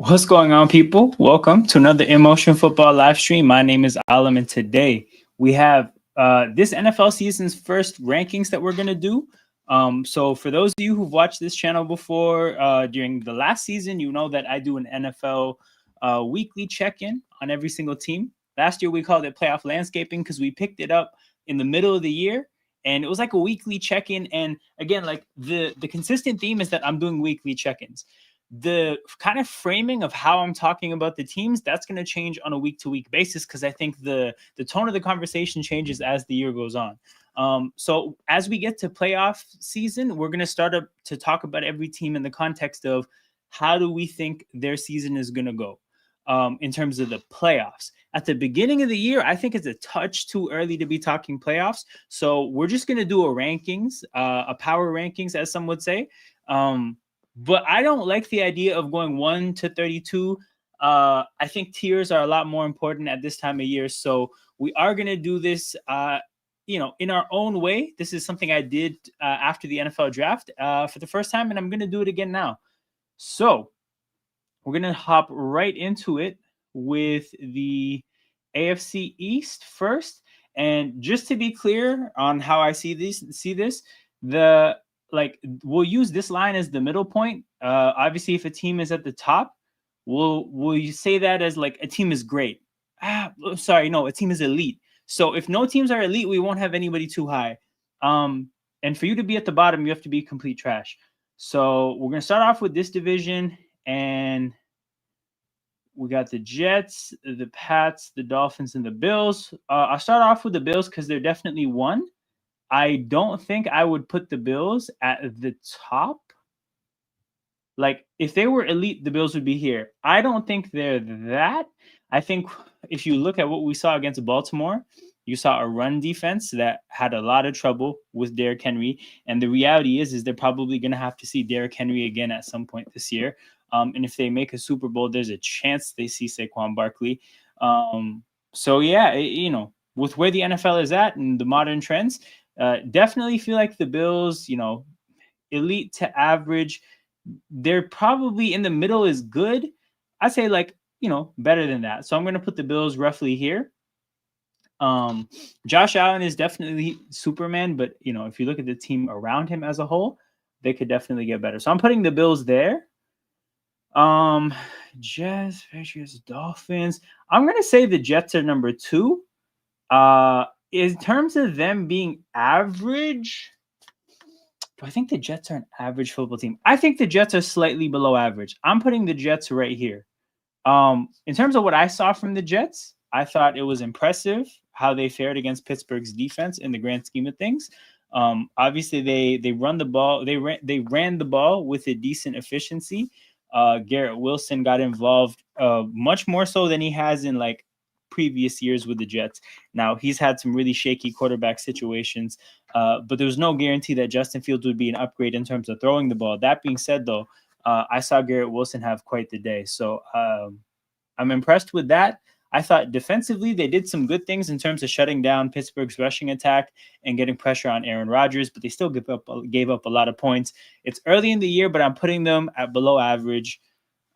What's going on, people? Welcome to another Emotion Football live stream. My name is Alam, and today we have this NFL season's first rankings that we're going to do. So, for those of you who've watched this channel before during the last season, you know that I do an NFL weekly check in on every single team. Last year, we called it playoff landscaping because we picked it up in the middle of the year. And it was like a weekly check-in. And again, like the consistent theme is that I'm doing weekly check-ins. The kind of framing of how I'm talking about the teams, that's going to change on a week-to-week basis because I think the tone of the conversation changes as the year goes on. So as we get to playoff season, we're going to start up to talk about every team in the context of how do we think their season is going to go in terms of the playoffs. At the beginning of the year, I think it's a touch too early to be talking playoffs. So we're just going to do a rankings, a power rankings, as some would say. But I don't like the idea of going 1 to 32. I think tiers are a lot more important at this time of year. So we are going to do this, in our own way. This is something I did after the NFL draft for the first time, and I'm going to do it again now. So we're going to hop right into it with the AFC East first. And just to be clear on how I see this, we'll use this line as the middle point. Obviously, if a team is at the top, we'll say that as like a team is great. A team is elite. So if no teams are elite, we won't have anybody too high. And for you to be at the bottom, you have to be complete trash. So we're gonna start off with this division, and we got the Jets, the Pats, the Dolphins, and the Bills. I'll start off with the Bills because they're definitely one. I don't think I would put the Bills at the top. Like, if they were elite, the Bills would be here. I don't think they're that. I think if you look at what we saw against Baltimore, you saw a run defense that had a lot of trouble with Derrick Henry. And the reality is they're probably going to have to see Derrick Henry again at some point this year. And if they make a Super Bowl, there's a chance they see Saquon Barkley. With where the NFL is at and the modern trends, definitely feel like the Bills, elite to average, they're probably in the middle is good. I'd say better than that. So I'm going to put the Bills roughly here. Josh Allen is definitely Superman, but if you look at the team around him as a whole, they could definitely get better. So I'm putting the Bills there. Jets, Patriots, Dolphins. I'm going to say the Jets are number 2. In terms of them being average, do I think the Jets are an average football team? I think the Jets are slightly below average. I'm putting the Jets right here. In terms of what I saw from the Jets, I thought it was impressive how they fared against Pittsburgh's defense in the grand scheme of things. Obviously, they run the ball. They ran the ball with a decent efficiency. Garrett Wilson got involved much more so than he has in previous years with the Jets. Now, he's had some really shaky quarterback situations, but there was no guarantee that Justin Fields would be an upgrade in terms of throwing the ball. That being said, though, I saw Garrett Wilson have quite the day. So I'm impressed with that. I thought defensively they did some good things in terms of shutting down Pittsburgh's rushing attack and getting pressure on Aaron Rodgers, but they still gave up a lot of points. It's early in the year, but I'm putting them at below average.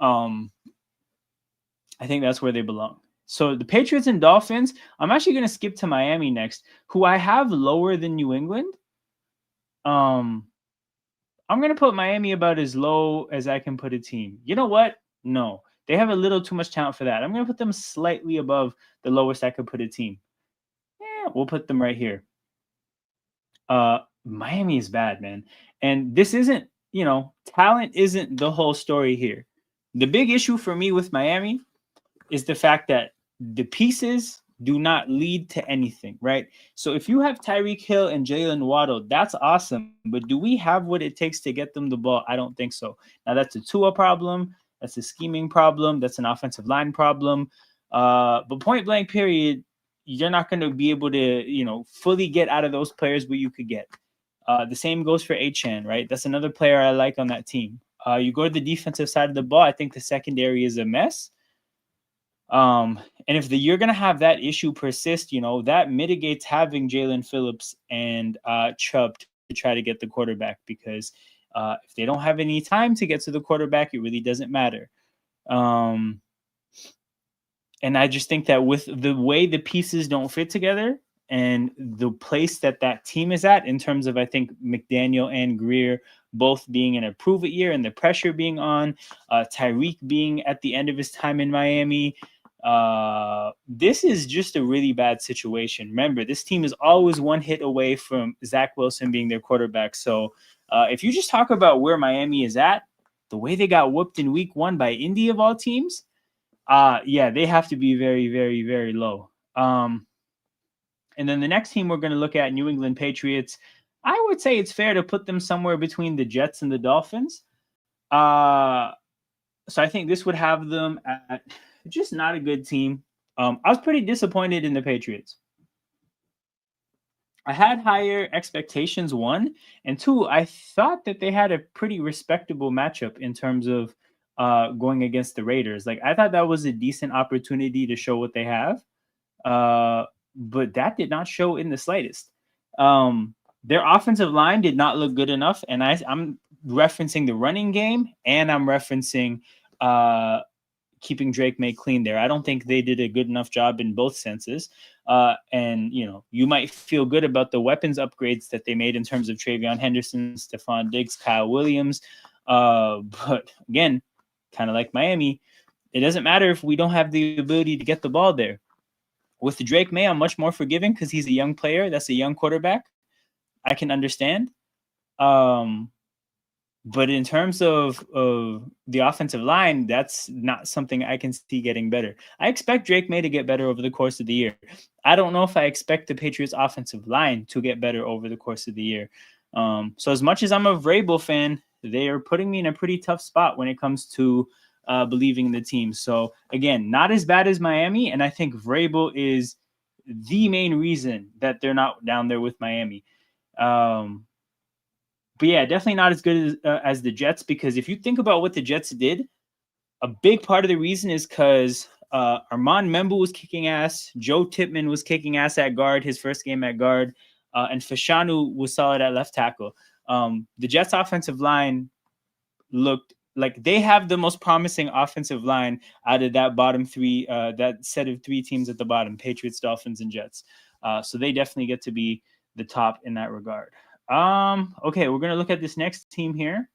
I think that's where they belong. So the Patriots and Dolphins, I'm actually going to skip to Miami next, who I have lower than New England. I'm going to put Miami about as low as I can put a team. You know what? No. They have a little too much talent for that. I'm going to put them slightly above the lowest I could put a team. Yeah, we'll put them right here. Miami is bad, man. And this isn't, talent isn't the whole story here. The big issue for me with Miami is the fact that the pieces do not lead to anything, right? So if you have Tyreek Hill and Jalen Waddle, that's awesome. But do we have what it takes to get them the ball? I don't think so. Now, that's a Tua problem. That's a scheming problem. That's an offensive line problem. But point blank period, you're not going to be able to, fully get out of those players what you could get. The same goes for Achane, right? That's another player I like on that team. You go to the defensive side of the ball, I think the secondary is a mess. And if you're going to have that issue persist, that mitigates having Jalen Phillips and Chubb to try to get the quarterback, because if they don't have any time to get to the quarterback, it really doesn't matter. Um, and I just think that with the way the pieces don't fit together and the place that that team is at in terms of, I think, McDaniel and Greer both being in a prove it year and the pressure being on, Tyreek being at the end of his time in Miami, this is just a really bad situation. Remember, this team is always one hit away from Zach Wilson being their quarterback. So if you just talk about where Miami is at, the way they got whooped in week 1 by Indy of all teams, yeah, they have to be very, very, very low. And then the next team we're going to look at, New England Patriots. I would say it's fair to put them somewhere between the Jets and the Dolphins. So I think this would have them at just not a good team. I was pretty disappointed in the Patriots. I had higher expectations, 1, and 2, I thought that they had a pretty respectable matchup in terms of going against the Raiders. Like, I thought that was a decent opportunity to show what they have, but that did not show in the slightest. Their offensive line did not look good enough, and I'm referencing the running game, and I'm referencing keeping Drake May clean there. I don't think they did a good enough job in both senses. And, you know, you might feel good about the weapons upgrades that they made in terms of Travion Henderson, Stephon Diggs, Kyle Williams. But again, kind of like Miami, it doesn't matter if we don't have the ability to get the ball there. With Drake May, I'm much more forgiving because he's a young player. That's a young quarterback. I can understand. But in terms of the offensive line, that's not something I can see getting better. I expect Drake May to get better over the course of the year. I don't know if I expect the Patriots offensive line to get better over the course of the year. So as much as I'm a Vrabel fan, they are putting me in a pretty tough spot when it comes to believing in the team. So again, not as bad as Miami. And I think Vrabel is the main reason that they're not down there with Miami. But yeah, definitely not as good as the Jets, because if you think about what the Jets did, a big part of the reason is because Armand Membu was kicking ass, Joe Tippmann was kicking ass at guard, his first game at guard, and Fashanu was solid at left tackle. The Jets' offensive line looked like they have the most promising offensive line out of that bottom 3, that set of 3 teams at the bottom, Patriots, Dolphins, and Jets. So they definitely get to be the top in that regard. Okay, we're going to look at this next team here,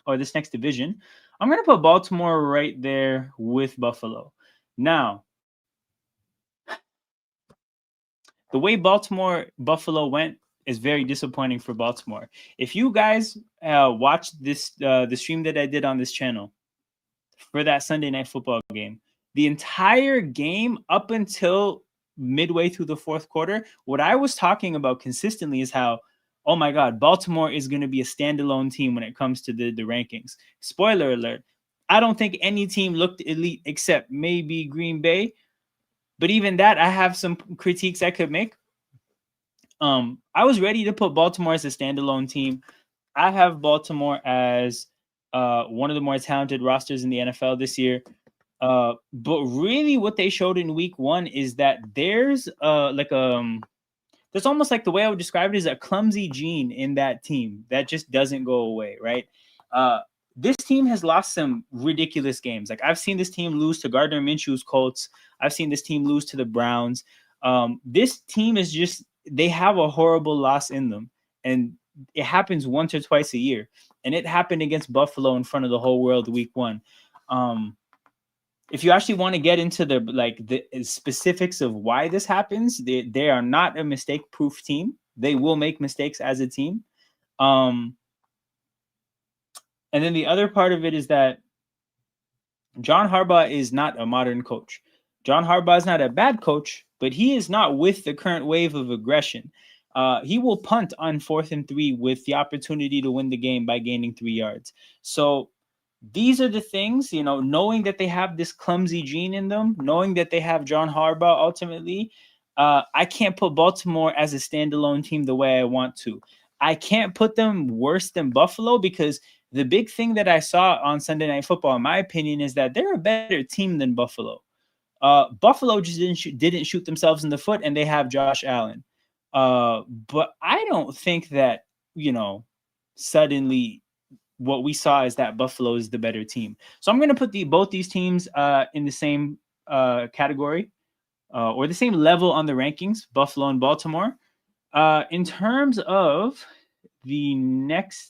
or this next division. I'm going to put Baltimore right there with Buffalo. Now, the way Buffalo went is very disappointing for Baltimore. If you guys watched this, the stream that I did on this channel for that Sunday Night Football game, the entire game up until midway through the 4th quarter, what I was talking about consistently is how, oh my God, Baltimore is going to be a standalone team when it comes to the rankings. Spoiler alert, I don't think any team looked elite except maybe Green Bay. But even that, I have some critiques I could make. I was ready to put Baltimore as a standalone team. I have Baltimore as one of the more talented rosters in the NFL this year. But really what they showed in week 1 is that there's there's almost like, the way I would describe it is a clumsy gene in that team that just doesn't go away, right? This team has lost some ridiculous games. Like, I've seen this team lose to Gardner Minshew's Colts. I've seen this team lose to the Browns. This team is just, they have a horrible loss in them. And it happens once or twice a year. And it happened against Buffalo in front of the whole world week 1. If you actually want to get into the specifics of why this happens, they are not a mistake-proof team. They will make mistakes as a team. And then the other part of it is that John Harbaugh is not a modern coach. John Harbaugh is not a bad coach, but he is not with the current wave of aggression. He will punt on 4th and 3 with the opportunity to win the game by gaining 3 yards. So these are the things, you know, knowing that they have this clumsy gene in them, knowing that they have John Harbaugh ultimately, I can't put Baltimore as a standalone team the way I want to. I can't put them worse than Buffalo, because the big thing that I saw on Sunday Night Football, in my opinion, is that they're a better team than Buffalo. Buffalo just didn't shoot themselves in the foot, and they have Josh Allen. But I don't think that, you know, suddenly what we saw is that Buffalo is the better team. So I'm going to put both these teams in the same category or the same level on the rankings, Buffalo and Baltimore. In terms of the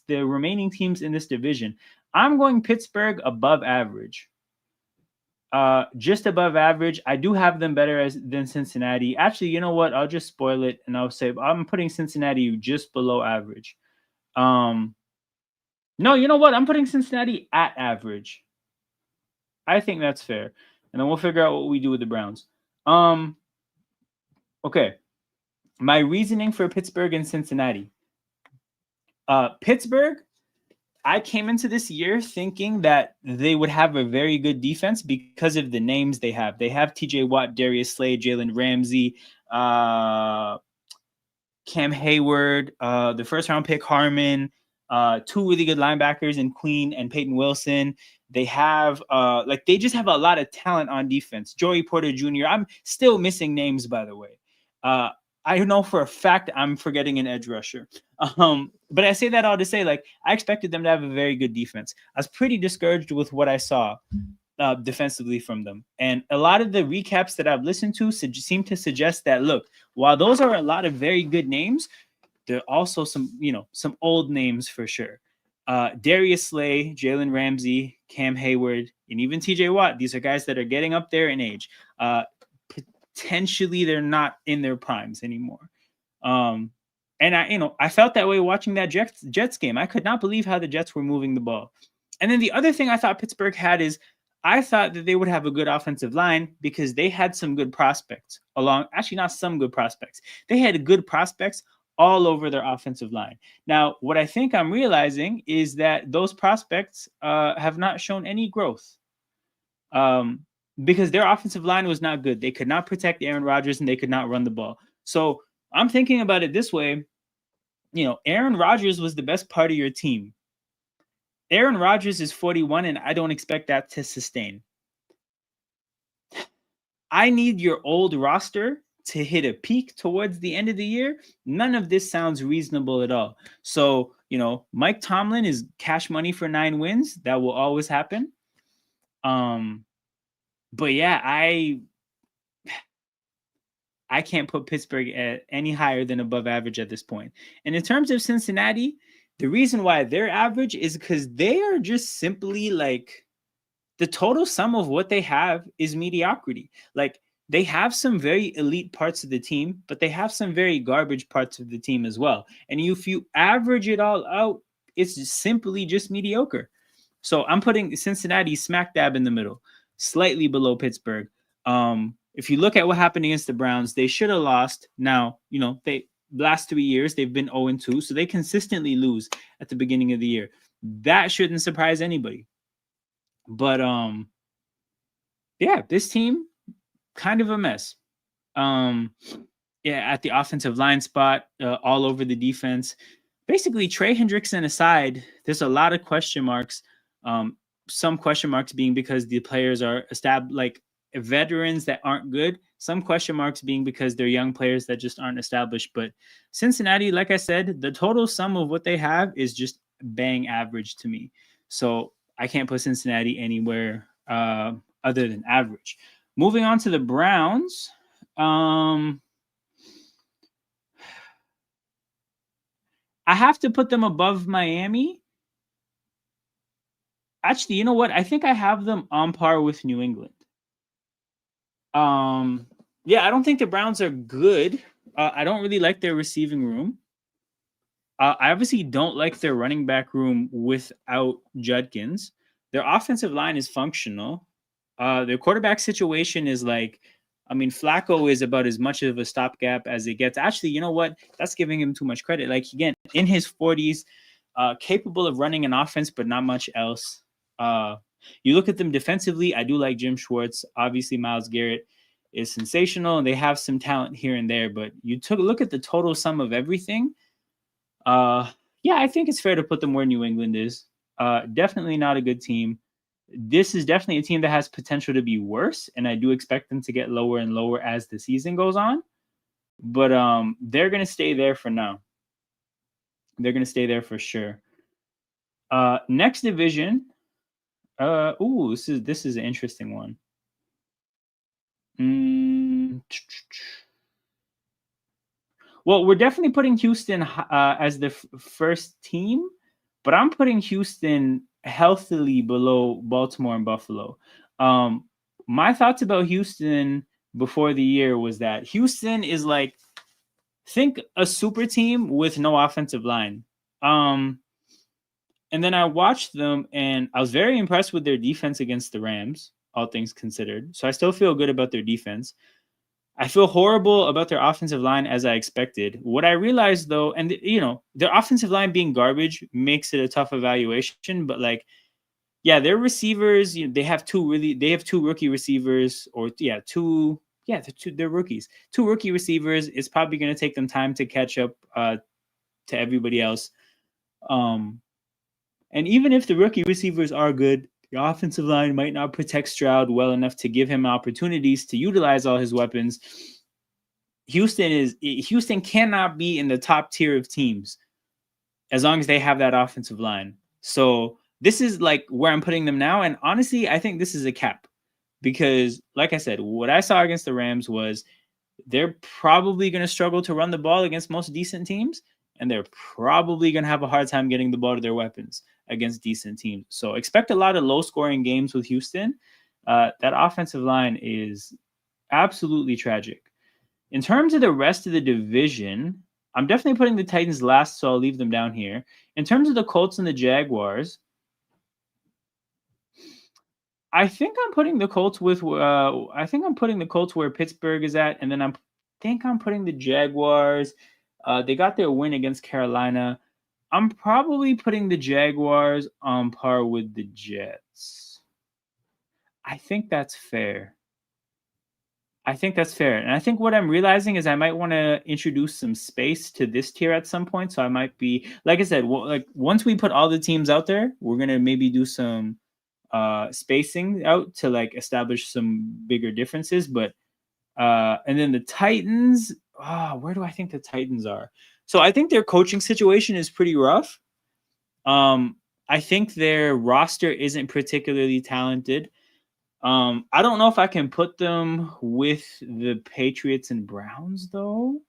remaining teams in this division, I'm going Pittsburgh above average. Just above average. I do have them better than Cincinnati. Actually, you know what? I'll just spoil it and I'll say I'm putting Cincinnati just below average. No, you know what? I'm putting Cincinnati at average. I think that's fair. And then we'll figure out what we do with the Browns. Okay. My reasoning for Pittsburgh and Cincinnati. Pittsburgh, I came into this year thinking that they would have a very good defense because of the names they have. They have TJ Watt, Darius Slay, Jalen Ramsey, Cam Hayward, the first round pick Harmon, two really good linebackers in Queen and Peyton Wilson. They have they just have a lot of talent on defense. Joey Porter Jr. I'm still missing names, by the way. I know for a fact I'm forgetting an edge rusher. But I say that all to say, like, I expected them to have a very good defense. I was pretty discouraged with what I saw defensively from them. And a lot of the recaps that I've listened to seem to suggest that, look, while those are a lot of very good names, there are also some old names for sure. Darius Slay, Jalen Ramsey, Cam Hayward, and even TJ Watt. These are guys that are getting up there in age. Potentially they're not in their primes anymore. And I felt that way watching that Jets game. I could not believe how the Jets were moving the ball. And then the other thing I thought Pittsburgh had is I thought that they would have a good offensive line because they had some good prospects actually not some good prospects. They had good prospects all over their offensive line. Now, what I think I'm realizing is that those prospects have not shown any growth. Because their offensive line was not good. They could not protect Aaron Rodgers and they could not run the ball. So I'm thinking about it this way. Aaron Rodgers was the best part of your team. Aaron Rodgers is 41 and I don't expect that to sustain. I need your old roster to hit a peak towards the end of the year. None of this sounds reasonable at all. So, Mike Tomlin is cash money for 9 wins. That will always happen. But yeah, I can't put Pittsburgh at any higher than above average at this point. And in terms of Cincinnati, the reason why they're average is because they are just simply like the total sum of what they have is mediocrity. Like they have some very elite parts of the team, but they have some very garbage parts of the team as well. And if you average it all out, it's simply just mediocre. So I'm putting Cincinnati smack dab in the middle, slightly below Pittsburgh. If you look at what happened against the Browns, they should have lost. Now, they last 3 years, they've been 0-2, so they consistently lose at the beginning of the year. That shouldn't surprise anybody. But, yeah, this team, kind of a mess. At the offensive line spot, all over the defense. Basically, Trey Hendrickson aside, there's a lot of question marks. Some question marks being because the players are established, veterans that aren't good. Some question marks being because they're young players that just aren't established. But Cincinnati, like I said, the total sum of what they have is just bang average to me. So I can't put Cincinnati anywhere other than average. Moving on to the Browns. I have to put them above Miami. Actually, you know what? I think I have them on par with New England. I don't think the Browns are good. I don't really like their receiving room. I obviously don't like their running back room without Judkins. Their offensive line is functional. Their quarterback situation is Flacco is about as much of a stopgap as it gets. Actually, you know what? That's giving him too much credit. Again, in his 40s, capable of running an offense, but not much else. You look at them defensively, I do like Jim Schwartz. Obviously, Myles Garrett is sensational, and they have some talent here and there. But you took a look at the total sum of everything. I think it's fair to put them where New England is. Definitely not a good team. This is definitely a team that has potential to be worse, and I do expect them to get lower and lower as the season goes on. But they're going to stay there for now. They're going to stay there for sure. Next division. This is an interesting one. Well, we're definitely putting Houston as the first team, but I'm putting Houston healthily below Baltimore and Buffalo. My thoughts about Houston before the year was that Houston is like, think a super team with no offensive line. And then I watched them and I was very impressed with their defense against the Rams, all things considered. So I still feel good about their defense. I feel horrible about their offensive line as I expected. What I realized though, and their offensive line being garbage makes it a tough evaluation, but like, yeah, their receivers, they have two rookie receivers, or they're rookies. Two rookie receivers. It's probably going to take them time to catch up to everybody else. And even if the rookie receivers are good, the offensive line might not protect Stroud well enough to give him opportunities to utilize all his weapons. Houston cannot be in the top tier of teams as long as they have that offensive line. So this is like where I'm putting them now. And honestly, I think this is a cap because, like I said, what I saw against the Rams was they're probably going to struggle to run the ball against most decent teams, and they're probably going to have a hard time getting the ball to their weapons against decent teams. So expect a lot of low-scoring games with Houston. That offensive line is absolutely tragic. In terms of the rest of the division, I'm definitely putting the Titans last, so I'll leave them down here. In terms of the Colts and the Jaguars, I think I'm putting the Colts where Pittsburgh is at, and then I'm putting the Jaguars. They got their win against Carolina. I'm probably putting the Jaguars on par with the Jets. I think that's fair. And I think what I'm realizing is I might want to introduce some space to this tier at some point. So I might be, like I said, like once we put all the teams out there, we're gonna maybe do some spacing out to like establish some bigger differences. But and then the Titans, where do I think the Titans are? So I think their coaching situation is pretty rough. I think their roster isn't particularly talented. I don't know if I can put them with the Patriots and Browns though.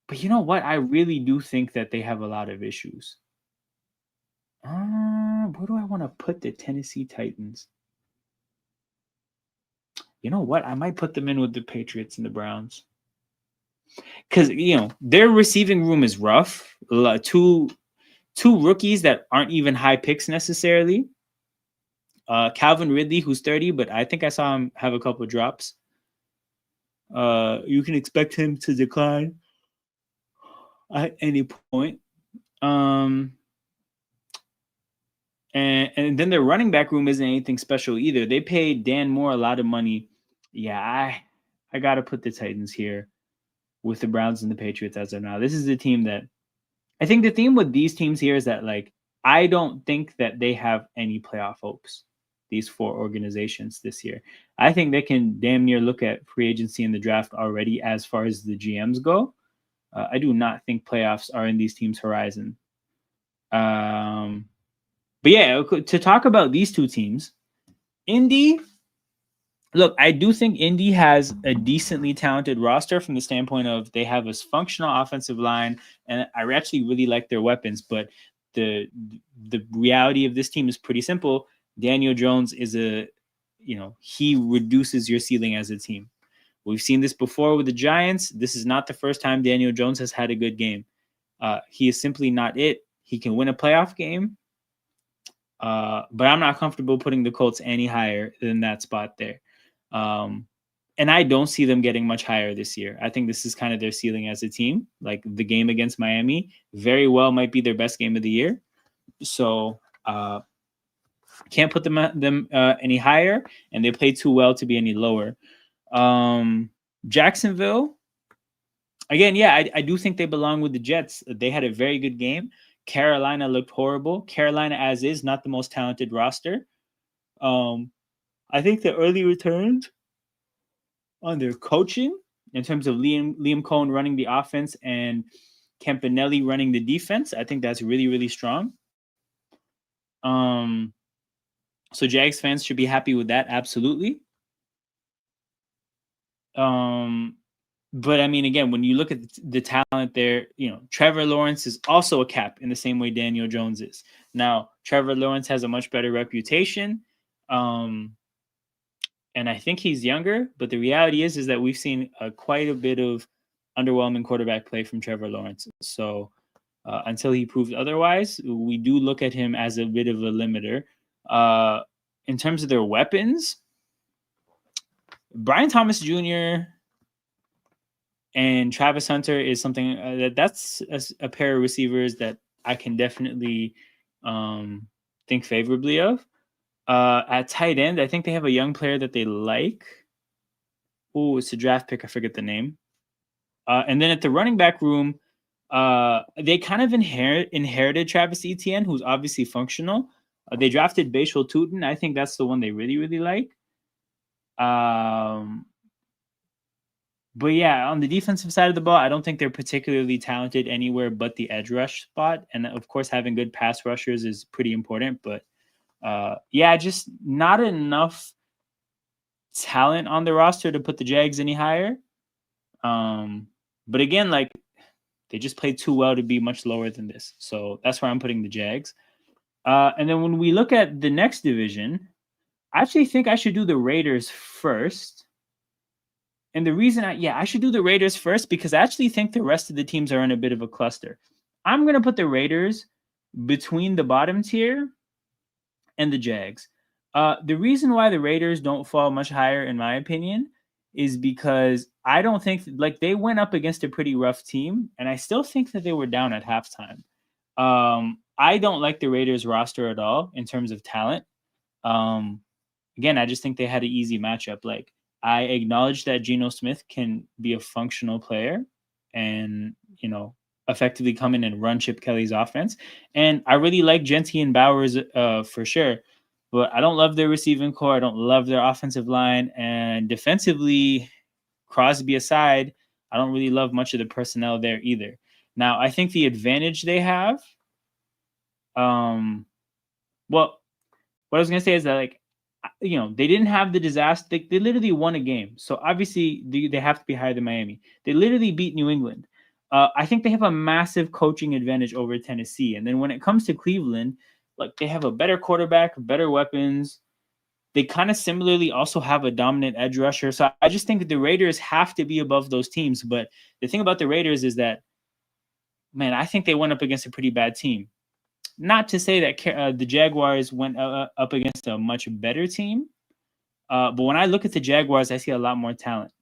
But you know what? I really do think that they have a lot of issues. Where do I want to put the Tennessee Titans? You know what? I might put them in with the Patriots and the Browns. Because, their receiving room is rough. Two rookies that aren't even high picks necessarily. Calvin Ridley, who's 30, but I think I saw him have a couple of drops. You can expect him to decline at any point. And then their running back room isn't anything special either. They paid Dan Moore a lot of money. Yeah, I got to put the Titans here with the Browns and the Patriots as of now. This is the team that I think the theme with these teams here is that, like, I don't think that they have any playoff hopes, these four organizations this year. I think they can damn near look at free agency in the draft already as far as the GMs go. I do not think playoffs are in these teams' horizon. But yeah, to talk about these two teams, Indy, look, I do think Indy has a decently talented roster from the standpoint of they have a functional offensive line, and I actually really like their weapons. But the reality of this team is pretty simple. Daniel Jones is he reduces your ceiling as a team. We've seen this before with the Giants. This is not the first time Daniel Jones has had a good game. He is simply not it. He can win a playoff game, but I'm not comfortable putting the Colts any higher than that spot there. And I don't see them getting much higher this year. I think this is kind of their ceiling as a team. Like the game against Miami very well might be their best game of the year. So can't put them any higher, and they play too well to be any lower. Jacksonville, again, yeah, I do think they belong with the Jets. They had a very good game. Carolina looked horrible. Carolina, as is, not the most talented roster. I think the early returns on their coaching, in terms of Liam Cohen running the offense and Campanelli running the defense, I think that's really, really strong. So Jags fans should be happy with that, absolutely. But I mean, again, when you look at the talent there, Trevor Lawrence is also a cap in the same way Daniel Jones is. Now, Trevor Lawrence has a much better reputation, and I think he's younger. But the reality is that we've seen quite a bit of underwhelming quarterback play from Trevor Lawrence. So until he proves otherwise, we do look at him as a bit of a limiter. In terms of their weapons, Brian Thomas Jr. and Travis Hunter is something that's a pair of receivers that I can definitely think favorably of. At tight end, I think they have a young player that they like. Oh, it's a draft pick. I forget the name. And then at the running back room, they kind of inherited Travis Etienne, who's obviously functional. They drafted Bashal Tutin. I think that's the one they really, really like. But yeah, on the defensive side of the ball, I don't think they're particularly talented anywhere but the edge rush spot. And of course, having good pass rushers is pretty important. But yeah, just not enough talent on the roster to put the Jags any higher. But again, like, they just played too well to be much lower than this. So that's where I'm putting the Jags. And then when we look at the next division, I actually think I should do the Raiders first. And the reason I should do the Raiders first because I actually think the rest of the teams are in a bit of a cluster. I'm going to put the Raiders between the bottom tier and the Jags. The reason why the Raiders don't fall much higher, in my opinion, is because I don't think they went up against a pretty rough team, and I still think that they were down at halftime. I don't like the Raiders roster at all in terms of talent. Again, I just think they had an easy matchup. Like, I acknowledge that Geno Smith can be a functional player and, effectively come in and run Chip Kelly's offense. And I really like Genty and Bowers for sure. But I don't love their receiving core. I don't love their offensive line. And defensively, Crosby aside, I don't really love much of the personnel there either. Now, I think the advantage they have, what I was going to say is that, they didn't have the disaster. They literally won a game. So obviously they have to be higher than Miami. They literally beat New England. I think they have a massive coaching advantage over Tennessee. And then when it comes to Cleveland, they have a better quarterback, better weapons. They kind of similarly also have a dominant edge rusher. So I just think that the Raiders have to be above those teams. But the thing about the Raiders is that, man, I think they went up against a pretty bad team. Not to say that the Jaguars went up against a much better team. But when I look at the Jaguars, I see a lot more talent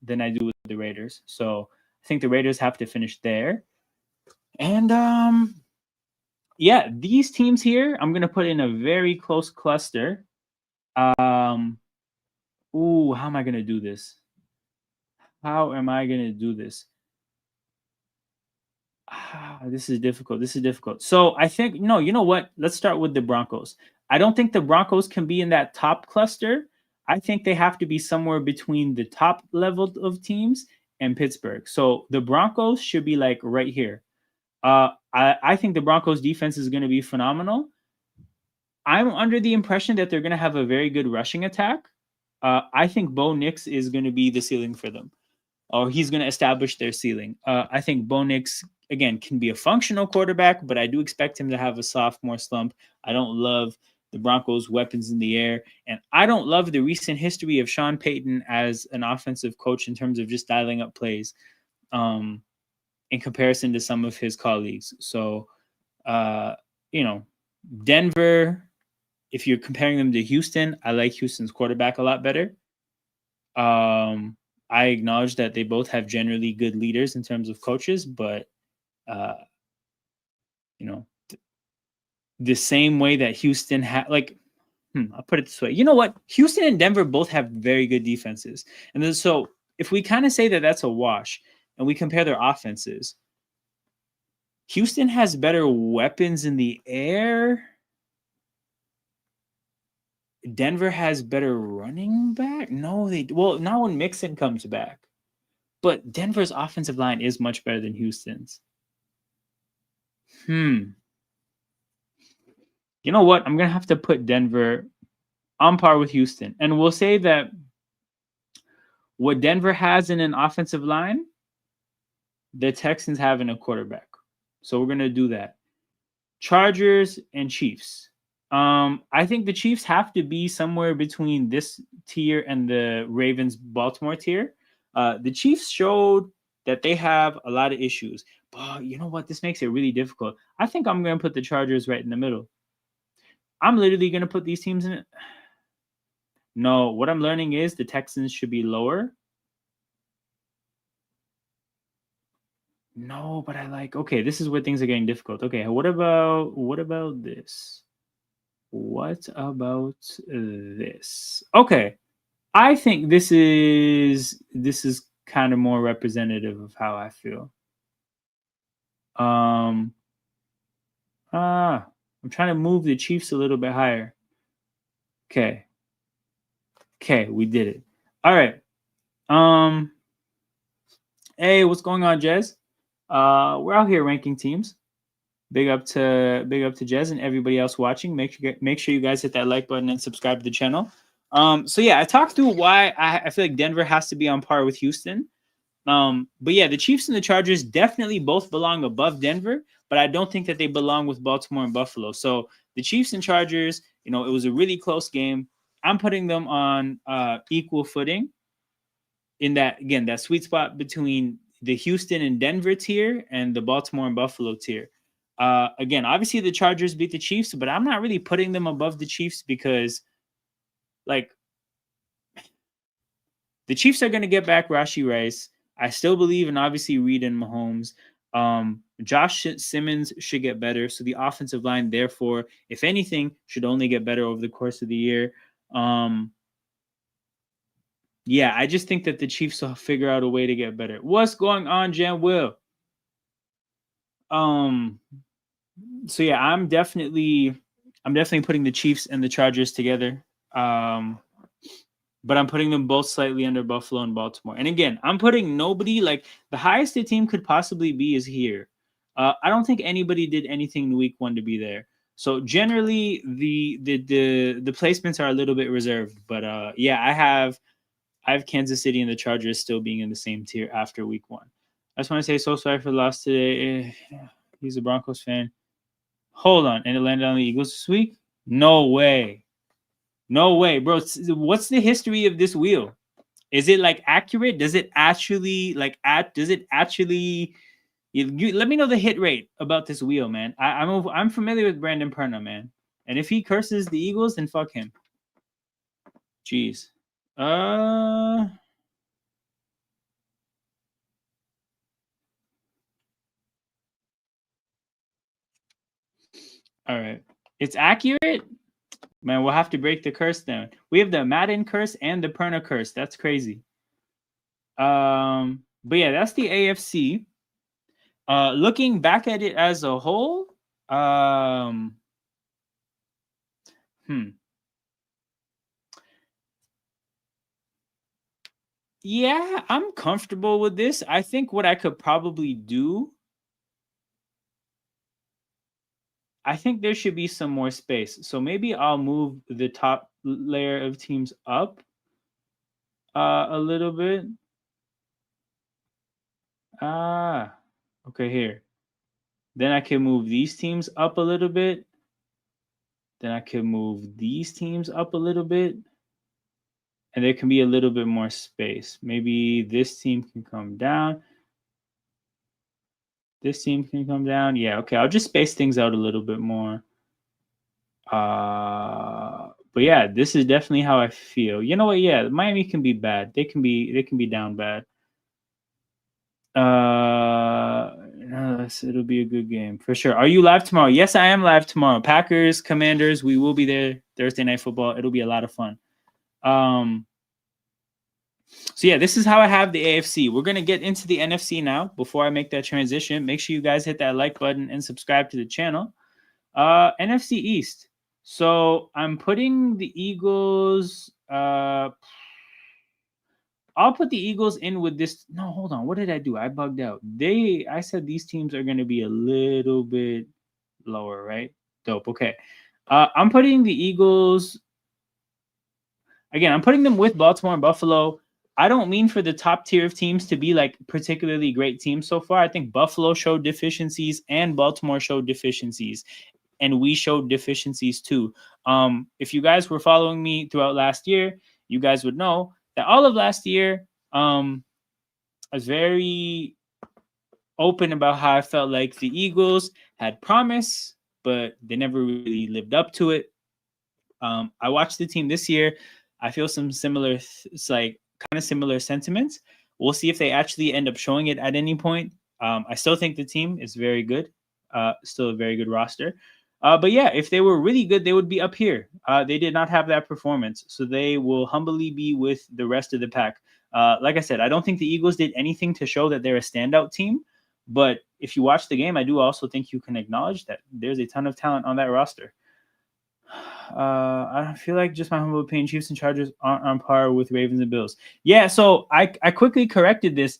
than I do with the Raiders. So I think the Raiders have to finish there. And yeah, these teams here, I'm going to put in a very close cluster. How am I going to do this? This is difficult. So I think, no, you know what? Let's start with the Broncos. I don't think the Broncos can be in that top cluster. I think they have to be somewhere between the top level of teams and Pittsburgh. So the Broncos should be right here. I think the Broncos defense is going to be phenomenal. I'm under the impression that they're going to have a very good rushing attack. I think Bo Nix is going to be the ceiling for them, or he's going to establish their ceiling. I think Bo Nix, again, can be a functional quarterback, but I do expect him to have a sophomore slump. I don't love the Broncos' weapons in the air, and I don't love the recent history of Sean Payton as an offensive coach in terms of just dialing up plays in comparison to some of his colleagues. So, Denver, if you're comparing them to Houston, I like Houston's quarterback a lot better. I acknowledge that they both have generally good leaders in terms of coaches, but the same way that Houston had, I'll put it this way. You know what? Houston and Denver both have very good defenses. And then, so if we kind of say that that's a wash and we compare their offenses, Houston has better weapons in the air. Denver has better running back. No, not when Mixon comes back. But Denver's offensive line is much better than Houston's. You know what? I'm gonna have to put Denver on par with Houston, and we'll say that what Denver has in an offensive line, the Texans have in a quarterback. So we're gonna do that. Chargers and Chiefs. I think the Chiefs have to be somewhere between this tier and the Ravens Baltimore tier. The Chiefs showed that they have a lot of issues, but you know what? This makes it really difficult. I think I'm gonna put the Chargers right in the middle. I'm literally gonna put these teams in it. No, what I'm learning is the Texans should be lower. No, but I like, okay, this is where things are getting difficult. Okay, what about this? What about this? Okay. I think this is kind of more representative of how I feel. Um I'm trying to move the Chiefs a little bit higher. Okay. Okay, we did it. All right. Um hey, what's going on, Jez? We're out here ranking teams. Big up to Jez and everybody else watching. Make sure you guys hit that like button and subscribe to the channel. So yeah, I talked through why I feel like Denver has to be on par with Houston. But yeah, the Chiefs and the Chargers definitely both belong above Denver, but I don't think that they belong with Baltimore and Buffalo. So the Chiefs and Chargers, it was a really close game. I'm putting them on equal footing in that, again, that sweet spot between the Houston and Denver tier and the Baltimore and Buffalo tier. Again, obviously the Chargers beat the Chiefs, but I'm not really putting them above the Chiefs because, like, the Chiefs are going to get back Rashee Rice. I still believe in, obviously, Reed and Mahomes. Josh Simmons should get better. So the offensive line, therefore, if anything, should only get better over the course of the year. Yeah, I just think that the Chiefs will figure out a way to get better. What's going on, Jan Will? So yeah, I'm definitely putting the Chiefs and the Chargers together. But I'm putting them both slightly under Buffalo and Baltimore. And again, I'm putting nobody, like, the highest a team could possibly be is here. I don't think anybody did anything in week 1 to be there. So generally, the placements are a little bit reserved. But yeah, I have Kansas City and the Chargers still being in the same tier after week 1. I just want to say so sorry for the loss today. He's a Broncos fan. Hold on, and it landed on the Eagles this week? No way. No way, bro. What's the history of this wheel? Is it like accurate? Does it actually let me know the hit rate about this wheel, man. I'm familiar with Brandon Perna, man. And if he curses the Eagles, then fuck him. Jeez. All right. It's accurate? Man, we'll have to break the curse down. We have the Madden curse and the Perna curse. That's crazy. But yeah, that's the AFC. Looking back at it as a whole, yeah, I'm comfortable with this. I think what I could probably do, I think there should be some more space. So maybe I'll move the top layer of teams up a little bit. Okay, here. Then I can move these teams up a little bit. Then I can move these teams up a little bit. And there can be a little bit more space. Maybe this team can come down. This team can come down. Yeah, okay. I'll just space things out a little bit more. But yeah, this is definitely how I feel. You know what? Yeah, Miami can be bad. They can be down bad. It'll be a good game for sure. Are you live tomorrow? Yes, I am live tomorrow. Packers, Commanders, we will be there Thursday Night Football. It'll be a lot of fun. So yeah, this is how I have the AFC. We're gonna get into the NFC now. Before I make that transition, make sure you guys hit that like button and subscribe to the channel. NFC East. So I'm putting the Eagles. I'll put the Eagles in with this. No, hold on. What did I do? I bugged out. I said these teams are going to be a little bit lower, right? Dope. Okay. I'm putting the Eagles again. I'm putting them with Baltimore and Buffalo. I don't mean for the top tier of teams to be like particularly great teams so far. I think Buffalo showed deficiencies and Baltimore showed deficiencies, and we showed deficiencies too. If you guys were following me throughout last year, you guys would know that all of last year, I was very open about how I felt like the Eagles had promise, but they never really lived up to it. I watched the team this year. I feel some similar, it's like kind of similar sentiments. We'll see if they actually end up showing it at any point. I still think the team is very good, still a very good roster. But yeah, if they were really good, they would be up here. They did not have that performance, so they will humbly be with the rest of the pack. Like I said, I don't think the Eagles did anything to show that they're a standout team. But if you watch the game, I do also think you can acknowledge that there's a ton of talent on that roster. I feel like just my humble opinion, Chiefs and Chargers aren't on par with Ravens and Bills. Yeah, so I quickly corrected this.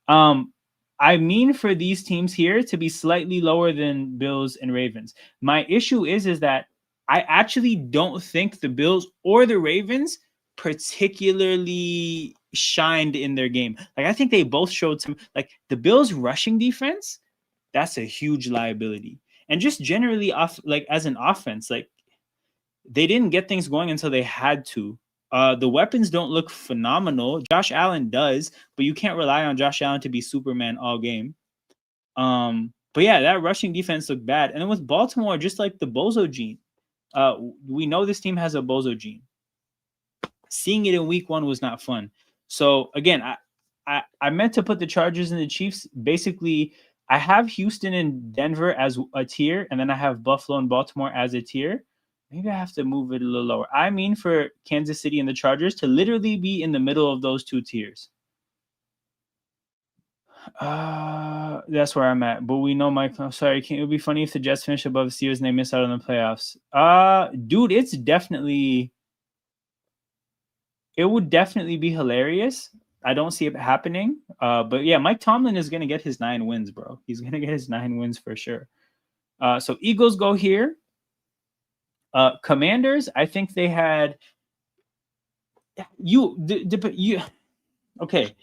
I mean for these teams here to be slightly lower than Bills and Ravens. My issue is that I actually don't think the Bills or the Ravens particularly shined in their game. Like I think they both showed some like the Bills rushing defense, that's a huge liability. And just generally off like as an offense, like they didn't get things going until they had to. The weapons don't look phenomenal. Josh Allen does, but you can't rely on Josh Allen to be Superman all game. But yeah, that rushing defense looked bad. And then with Baltimore, just like the Bozo gene, we know this team has a Bozo gene. Seeing it in week one was not fun. So again, I meant to put the Chargers and the Chiefs. Basically, I have Houston and Denver as a tier, and then I have Buffalo and Baltimore as a tier. Maybe I have to move it a little lower. I mean for Kansas City and the Chargers to literally be in the middle of those two tiers. That's where I'm at. But we know Mike. I'm sorry. It would be funny if the Jets finish above the Steelers and they miss out on the playoffs. Dude, it's definitely. It would definitely be hilarious. I don't see it happening. But yeah, Mike Tomlin is gonna get his 9 wins, bro. He's gonna get his 9 wins for sure. So Eagles go here. Commanders, I think they had you. Okay.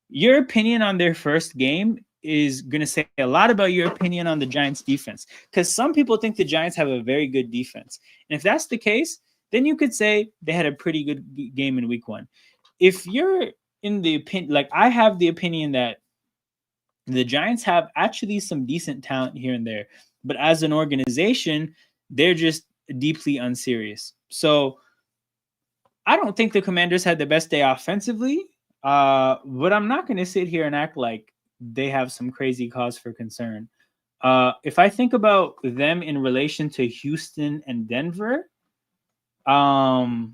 Your opinion on their first game is going to say a lot about your opinion on the Giants defense, because some people think the Giants have a very good defense. And if that's the case, then you could say they had a pretty good game in week one. If you're in the opinion, like I have the opinion that the Giants have actually some decent talent here and there, but as an organization, they're just deeply unserious. So I don't think the Commanders had the best day offensively. But I'm not going to sit here and act like they have some crazy cause for concern. If I think about them in relation to Houston and Denver, I'd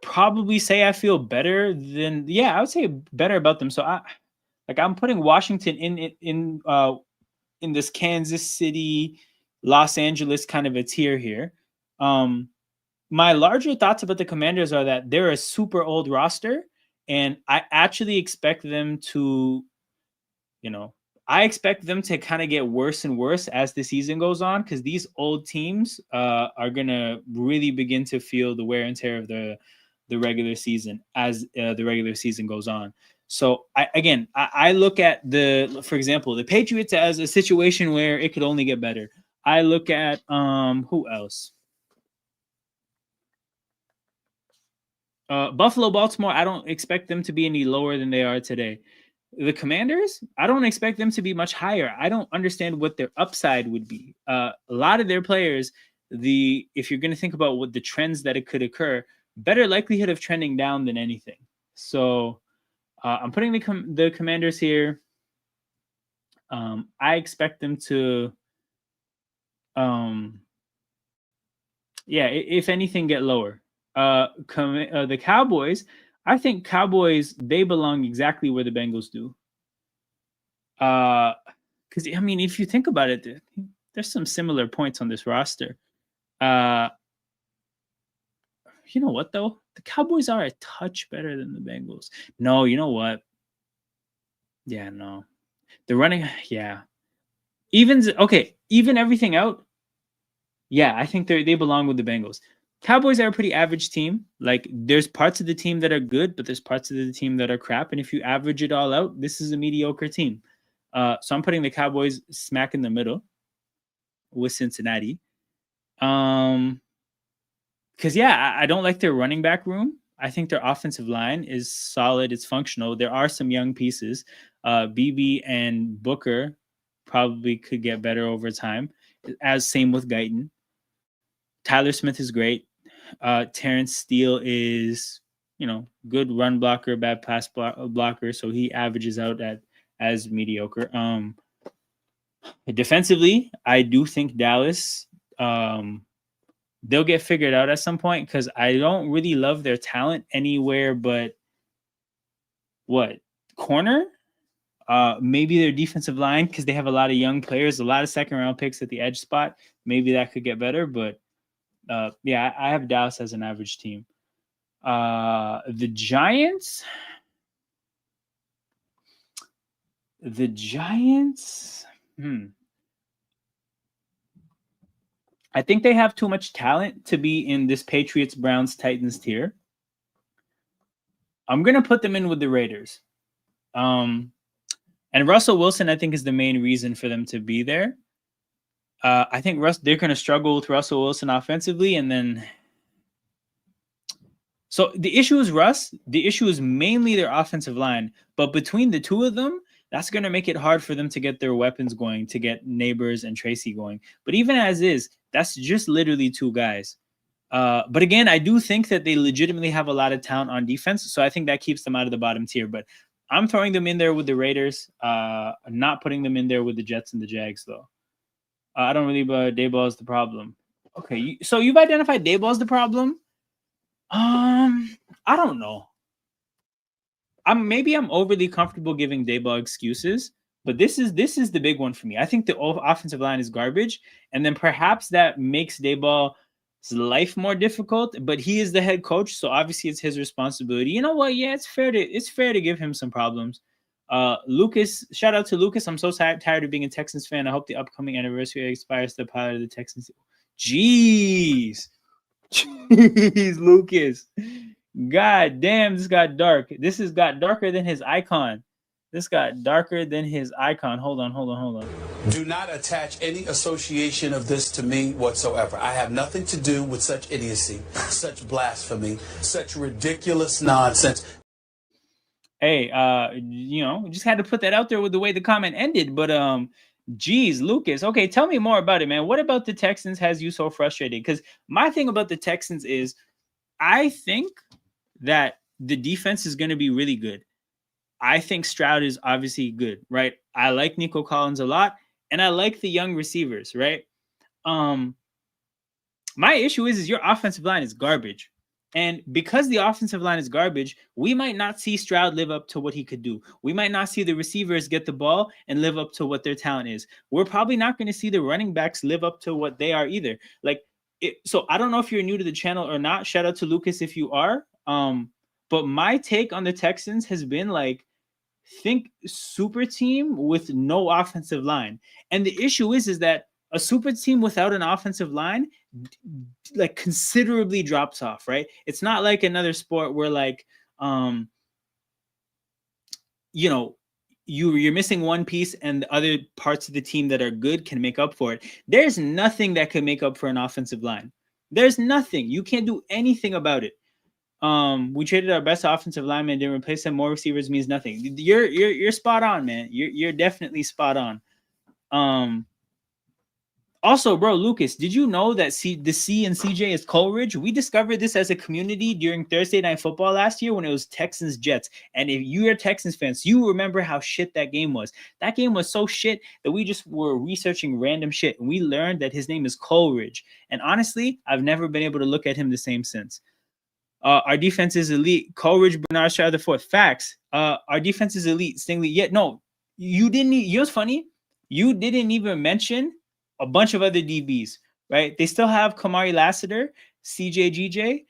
probably say I feel better than I would say better about them. So I'm putting Washington in this Kansas City, Los Angeles kind of a tier here. My larger thoughts about the Commanders are that they're a super old roster, and I actually expect them to, I expect them to kind of get worse and worse as the season goes on, because these old teams are going to really begin to feel the wear and tear of the regular season as the regular season goes on. So I look at for example, the Patriots as a situation where it could only get better. I look at who else? Buffalo, Baltimore, I don't expect them to be any lower than they are today. The Commanders, I don't expect them to be much higher. I don't understand what their upside would be. A lot of their players, if you're going to think about what the trends that it could occur, better likelihood of trending down than anything. So I'm putting the Commanders here. I expect them to, if anything, get lower. The Cowboys, I think Cowboys, they belong exactly where the Bengals do. Because I mean, if you think about it, there's some similar points on this roster. You know what though? The Cowboys are a touch better than the Bengals. No, you know what? Yeah, no. The running, yeah. Even everything out. Yeah, I think they belong with the Bengals. Cowboys are a pretty average team. Like there's parts of the team that are good, but there's parts of the team that are crap. And if you average it all out, this is a mediocre team. So I'm putting the Cowboys smack in the middle with Cincinnati. Because yeah, I don't like their running back room. I think their offensive line is solid. It's functional. There are some young pieces. BB and Booker probably could get better over time. As same with Guyton. Tyler Smith is great. Terrence Steele is, good run blocker, bad pass blocker, so he averages out at as mediocre. Defensively, I do think Dallas, they'll get figured out at some point because I don't really love their talent anywhere but what corner. Maybe their defensive line because they have a lot of young players, a lot of second round picks at the edge spot. Maybe that could get better, but yeah, I have Dallas as an average team. The Giants. The Giants. I think they have too much talent to be in this Patriots, Browns, Titans tier. I'm gonna put them in with the Raiders. And Russell Wilson, I think, is the main reason for them to be there. I think they're going to struggle with Russell Wilson offensively, and then. So the issue is Russ. The issue is mainly their offensive line, but between the two of them, that's going to make it hard for them to get their weapons going, to get Neighbors and Tracy going. But even as is, that's just literally two guys. But again, I do think that they legitimately have a lot of talent on defense, so I think that keeps them out of the bottom tier. But I'm throwing them in there with the Raiders. Not putting them in there with the Jets and the Jags, though. I don't really, but Dayball is the problem. Okay, so you've identified Dayball as the problem. I don't know. I'm overly comfortable giving Dayball excuses, but this is the big one for me. I think the offensive line is garbage, and then perhaps that makes Dayball's life more difficult. But he is the head coach, so obviously it's his responsibility. You know what? Yeah, it's fair to give him some problems. Lucas, shout out to Lucas. I'm so tired of being a Texans fan. I hope the upcoming anniversary expires the pilot of the Texans. Jeez, Lucas. God damn, this got dark. This has got darker than his icon. This got darker than his icon. Hold on. Do not attach any association of this to me whatsoever. I have nothing to do with such idiocy, such blasphemy, such ridiculous nonsense. Hey, just had to put that out there with the way the comment ended. But geez, Lucas. Okay, tell me more about it, man. What about the Texans has you so frustrated? Because my thing about the Texans is I think that the defense is going to be really good. I think Stroud is obviously good, right? I like Nico Collins a lot, and I like the young receivers, right? My issue is your offensive line is garbage. And because the offensive line is garbage, we might not see Stroud live up to what he could do. We might not see the receivers get the ball and live up to what their talent is. We're probably not going to see the running backs live up to what they are either. So I don't know if you're new to the channel or not. Shout out to Lucas if you are. But my take on the Texans has been think super team with no offensive line. And the issue is that a super team without an offensive line considerably drops off, right? It's not like another sport where you're missing one piece and the other parts of the team that are good can make up for it. There's nothing that can make up for an offensive line. There's nothing. You can't do anything about it. We traded our best offensive lineman, didn't replace him. More receivers means nothing. You're spot on, man. You're definitely spot on. Also, bro, Lucas, did you know that the C and CJ is Coleridge? We discovered this as a community during Thursday Night Football last year when it was Texans Jets. And if you're Texans fans, you remember how shit that game was. That game was so shit that we just were researching random shit, and we learned that his name is Coleridge. And honestly, I've never been able to look at him the same since. Our defense is elite. Coleridge, Bernard Stroud the fourth. Facts. Our defense is elite. Stingley. Yet no, you didn't. You know what's funny? You didn't even mention a bunch of other DBs, right? They still have Kamari Lassiter, CJ GJ,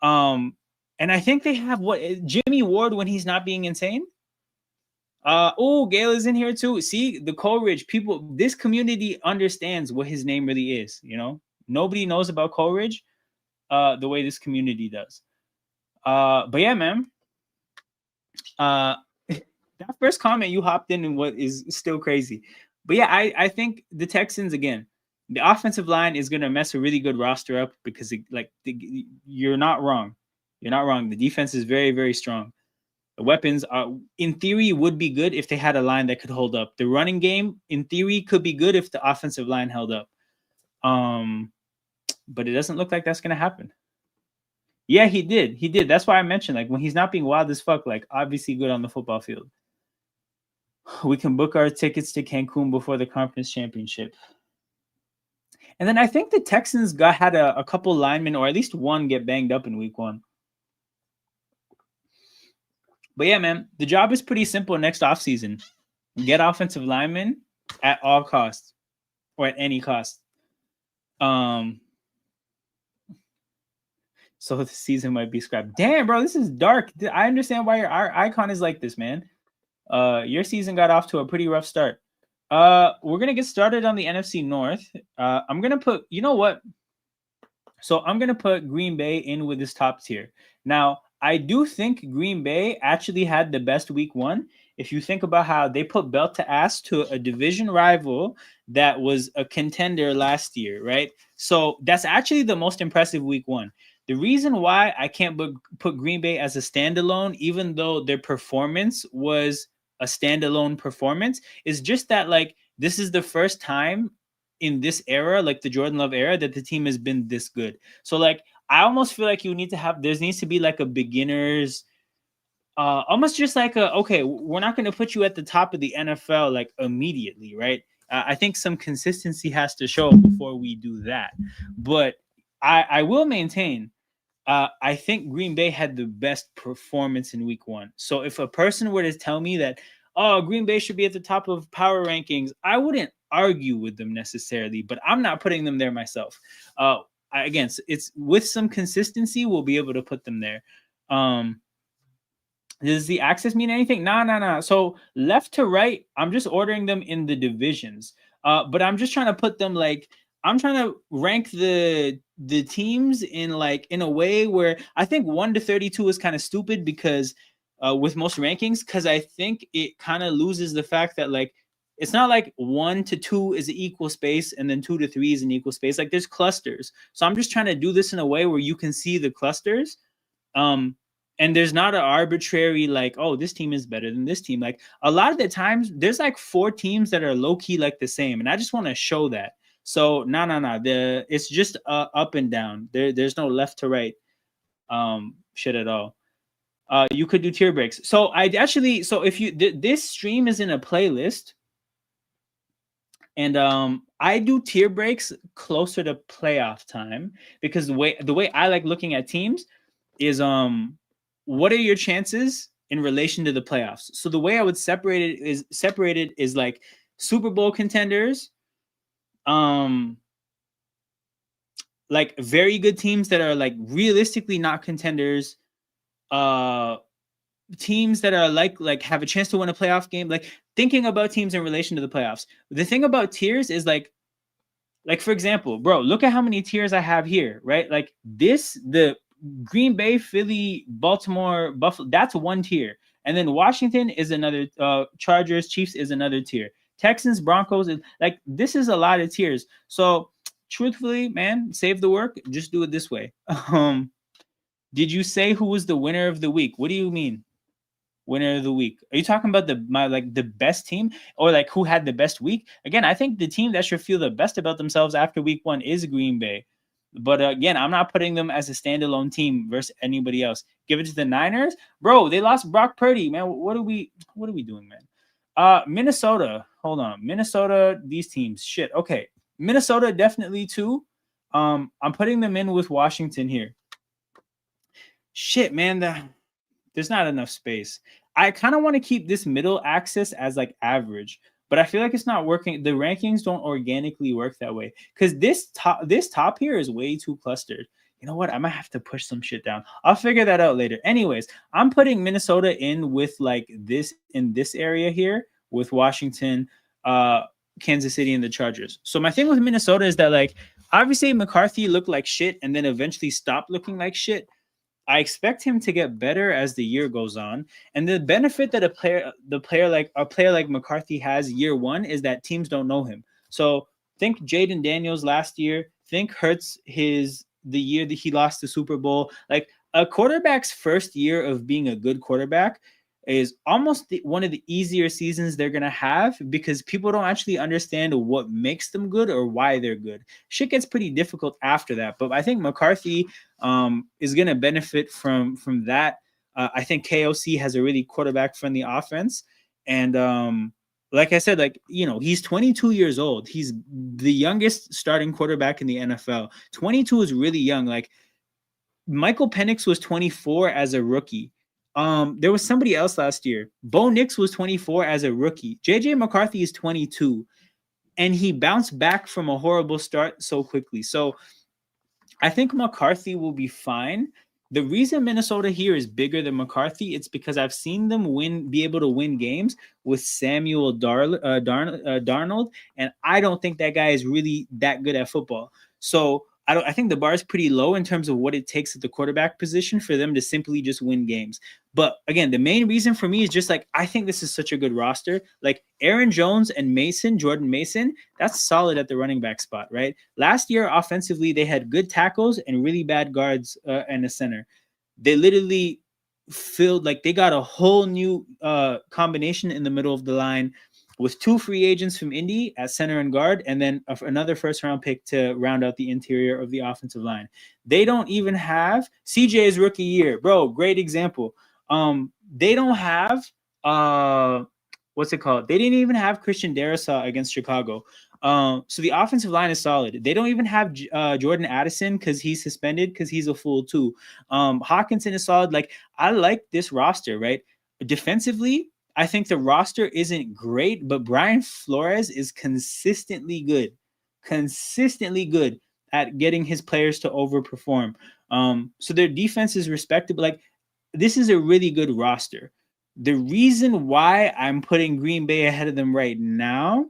and I think they have Jimmy Ward when he's not being insane. Gale is in here too. See, the Coleridge people. This community understands what his name really is. Nobody knows about Coleridge the way this community does. But yeah, man. That first comment you hopped in and what is still crazy. But yeah, I think the Texans again, the offensive line is gonna mess a really good roster up because you're not wrong. You're not wrong. The defense is very, very strong. The weapons are, in theory, would be good if they had a line that could hold up. The running game, in theory, could be good if the offensive line held up. But it doesn't look like that's gonna happen. Yeah, he did. He did. That's why I mentioned, like, when he's not being wild as fuck, like, obviously good on the football field. We can book our tickets to Cancun before the conference championship. And then I think the Texans had a couple linemen, or at least one, get banged up in week 1. But yeah, man, the job is pretty simple next offseason. Get offensive linemen at all costs, or at any cost. So the season might be scrapped. Damn, bro, this is dark. I understand why our icon is like this, man. Your season got off to a pretty rough start. We're gonna get started on the NFC North. I'm gonna put, you know what? So I'm gonna put Green Bay in with this top tier. Now, I do think Green Bay actually had the best week 1. If you think about how they put belt to ass to a division rival that was a contender last year, right? So that's actually the most impressive week 1. The reason why I can't put Green Bay as a standalone, even though their performance was a standalone performance, is just that, like, this is the first time in this era, like the Jordan Love era, that the team has been this good. So, like, I almost feel like there needs to be like a beginners, almost just like okay, we're not going to put you at the top of the NFL like immediately, right? I think some consistency has to show before we do that. But I will maintain, I think Green Bay had the best performance in week 1. So if a person were to tell me that, oh, Green Bay should be at the top of power rankings, I wouldn't argue with them necessarily, but I'm not putting them there myself. Again, it's with some consistency, we'll be able to put them there. Does the axis mean anything? Nah. So left to right, I'm just ordering them in the divisions. But I'm just trying to put them like, I'm trying to rank the teams in a way where I think 1 to 32 is kind of stupid because with most rankings, because I think it kind of loses the fact that, like, it's not like 1 to 2 is an equal space and then 2 to 3 is an equal space. Like, there's clusters. So I'm just trying to do this in a way where you can see the clusters. And there's not an arbitrary, like, oh, this team is better than this team. Like, a lot of the times, there's like 4 teams that are low-key like the same. And I just want to show that. So, no. It's just up and down. There's no left to right shit at all. You could do tier breaks. So, if you, this stream is in a playlist. And I do tier breaks closer to playoff time because the way I like looking at teams is what are your chances in relation to the playoffs? So the way I would separate it is like Super Bowl contenders, like very good teams that are like realistically not contenders, teams that are like have a chance to win a playoff game, like thinking about teams in relation to the playoffs. The thing about tiers is like for example, bro, look at how many tiers I have here, right? Like the Green Bay, Philly, Baltimore, Buffalo, that's one tier. And then Washington is another, Chargers, Chiefs is another tier. Texans, Broncos, like this is a lot of tiers. So truthfully, man, save the work. Just do it this way. Did you say who was the winner of the week? What do you mean? Winner of the week? Are you talking about the best team, or like who had the best week? Again, I think the team that should feel the best about themselves after week 1 is Green Bay. But again, I'm not putting them as a standalone team versus anybody else. Give it to the Niners, bro. They lost Brock Purdy, man. What are we doing, man? Minnesota. Hold on, Minnesota. These teams, shit. Okay, Minnesota definitely too. I'm putting them in with Washington here. Shit, man. There's not enough space. I kind of want to keep this middle axis as like average, but I feel like it's not working. The rankings don't organically work that way because this top here is way too clustered. You know what? I might have to push some shit down. I'll figure that out later. Anyways, I'm putting Minnesota in with like this in this area here with Washington, Kansas City, and the Chargers. So my thing with Minnesota is that like Obviously, McCarthy looked like shit and then eventually stopped looking like shit. I expect him to get better as the year goes on. And the benefit that a player like McCarthy has year one is that teams don't know him. So think Jaden Daniels last year. Think Hurts the year that he lost the Super Bowl. Like a quarterback's first year of being a good quarterback is almost one of the easier seasons they're gonna have because people don't actually understand what makes them good or why they're good. Shit gets pretty difficult after that. But I think McCarthy is going to benefit from that. I think KOC has a really quarterback friendly offense, and like I said, like he's 22 years old. He's the youngest starting quarterback in the NFL. 22 is really young. Like Michael Penix was 24 as a rookie. There was somebody else last year. Bo Nix was 24 as a rookie. JJ McCarthy is 22, and he bounced back from a horrible start so quickly. So I think McCarthy will be fine. The reason Minnesota here is bigger than McCarthy, it's because I've seen them be able to win games with Darnold, and I don't think that guy is really that good at football. So I think the bar is pretty low in terms of what it takes at the quarterback position for them to simply just win games. But again, the main reason for me is just like I think this is such a good roster. Like Aaron Jones and Jordan Mason, that's solid at the running back spot, right? Last year, offensively, they had good tackles and really bad guards and a center. They literally they got a whole new combination in the middle of the line with 2 free agents from Indy at center and guard, and then another first-round pick to round out the interior of the offensive line. They don't even have CJ's rookie year, bro. Great example. They don't have what's it called? They didn't even have Christian Darrisaw against Chicago. So the offensive line is solid. They don't even have Jordan Addison because he's suspended because he's a fool too. Hawkinson is solid. Like I like this roster, right? Defensively, I think the roster isn't great, but Brian Flores is consistently good at getting his players to overperform. So their defense is respectable. Like this is a really good roster. The reason why I'm putting Green Bay ahead of them right now,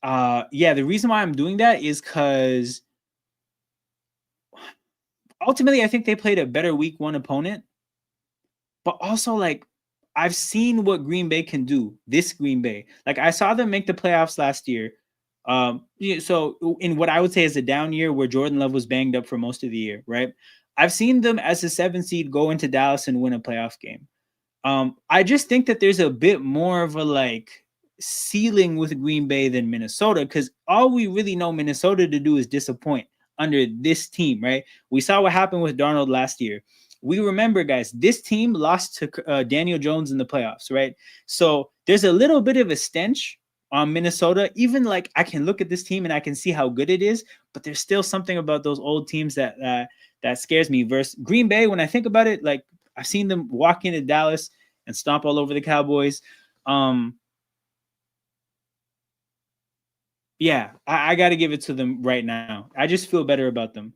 the reason why I'm doing that is because ultimately I think they played a better week one opponent, but also like I've seen what Green Bay can do. This Green Bay, like I saw them make the playoffs last year. So in what I would say is a down year where Jordan Love was banged up for most of the year, right? I've seen them as a 7 seed go into Dallas and win a playoff game. I just think that there's a bit more of a like ceiling with Green Bay than Minnesota because all we really know Minnesota to do is disappoint under this team, right? We saw what happened with Darnold last year. We remember, guys, this team lost to Daniel Jones in the playoffs, right? So there's a little bit of a stench on Minnesota. Even like I can look at this team and I can see how good it is, but there's still something about those old teams that scares me. Versus Green Bay, when I think about it, like I've seen them walk into Dallas and stomp all over the Cowboys. Yeah, I got to give it to them right now. I just feel better about them.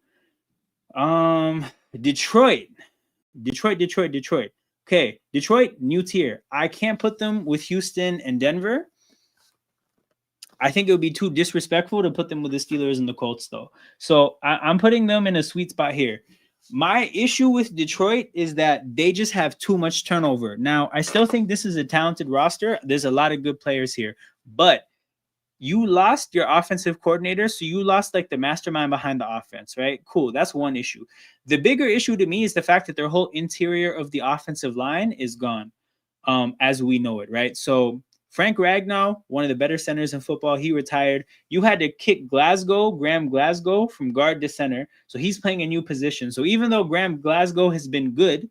Detroit. Okay, Detroit, new tier. I can't put them with Houston and Denver. I think it would be too disrespectful to put them with the Steelers and the Colts, though. So I'm putting them in a sweet spot here. My issue with Detroit is that they just have too much turnover. Now, I still think this is a talented roster. There's a lot of good players here, but you lost your offensive coordinator, so you lost like the mastermind behind the offense, right? Cool, that's one issue. The bigger issue to me is the fact that their whole interior of the offensive line is gone, as we know it, right? So Frank Ragnow, one of the better centers in football, he retired. You had to kick Graham Glasgow, from guard to center, so he's playing a new position. So even though Graham Glasgow has been good,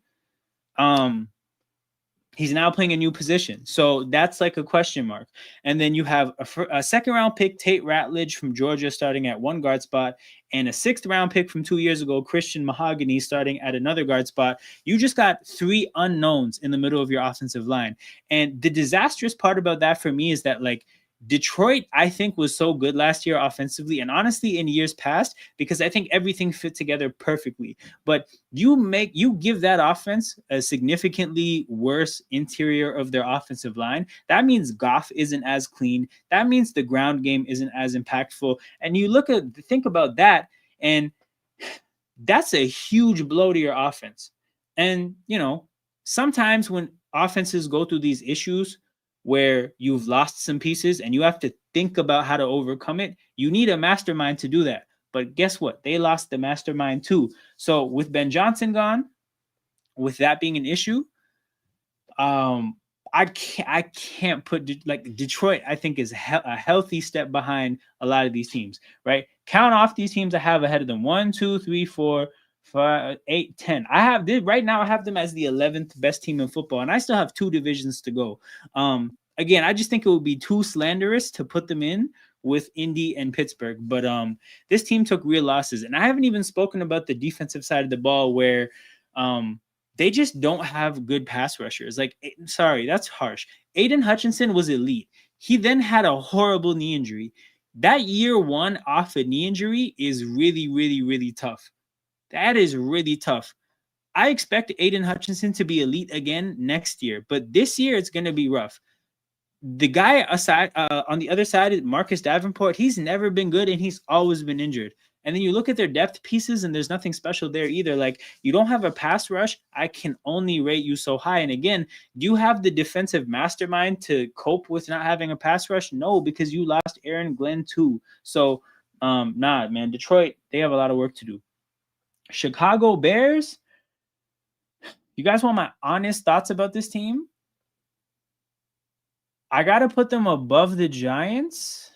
he's now playing a new position. So that's like a question mark. And then you have a second-round pick, Tate Ratledge from Georgia, starting at one guard spot, and a sixth-round pick from 2 years ago, Christian Mahogany, starting at another guard spot. You just got 3 unknowns in the middle of your offensive line. And the disastrous part about that for me is that, like, Detroit, I think, was so good last year offensively, and honestly in years past, because I think everything fit together perfectly. But you give that offense a significantly worse interior of their offensive line. That means Goff isn't as clean. That means the ground game isn't as impactful. And you think about that, and that's a huge blow to your offense. And, sometimes when offenses go through these issues where you've lost some pieces and you have to think about how to overcome it, you need a mastermind to do that. But guess what? They lost the mastermind too. So with Ben Johnson gone, with that being an issue, um, I can't put like Detroit. I think is a healthy step behind a lot of these teams. Right? Count off these teams I have ahead of them: 1, 2, 3, 4, 5, 8, 10. I have right now. I have them as the 11th best team in football, and I still have 2 divisions to go. Again, I just think it would be too slanderous to put them in with Indy and Pittsburgh. But this team took real losses, and I haven't even spoken about the defensive side of the ball where they just don't have good pass rushers. Like, sorry, that's harsh. Aiden Hutchinson was elite. He then had a horrible knee injury. That year 1 off a knee injury is really, really, really tough. That is really tough. I expect Aiden Hutchinson to be elite again next year, but this year it's going to be rough. The guy aside on the other side is Marcus Davenport. He's never been good, and he's always been injured. And then you look at their depth pieces, and there's nothing special there either. Like, you don't have a pass rush. I can only rate you so high. And again, do you have the defensive mastermind to cope with not having a pass rush? No, because you lost Aaron Glenn too. So, nah, man. Detroit, they have a lot of work to do. Chicago Bears. You guys want my honest thoughts about this team? I got to put them above the Giants.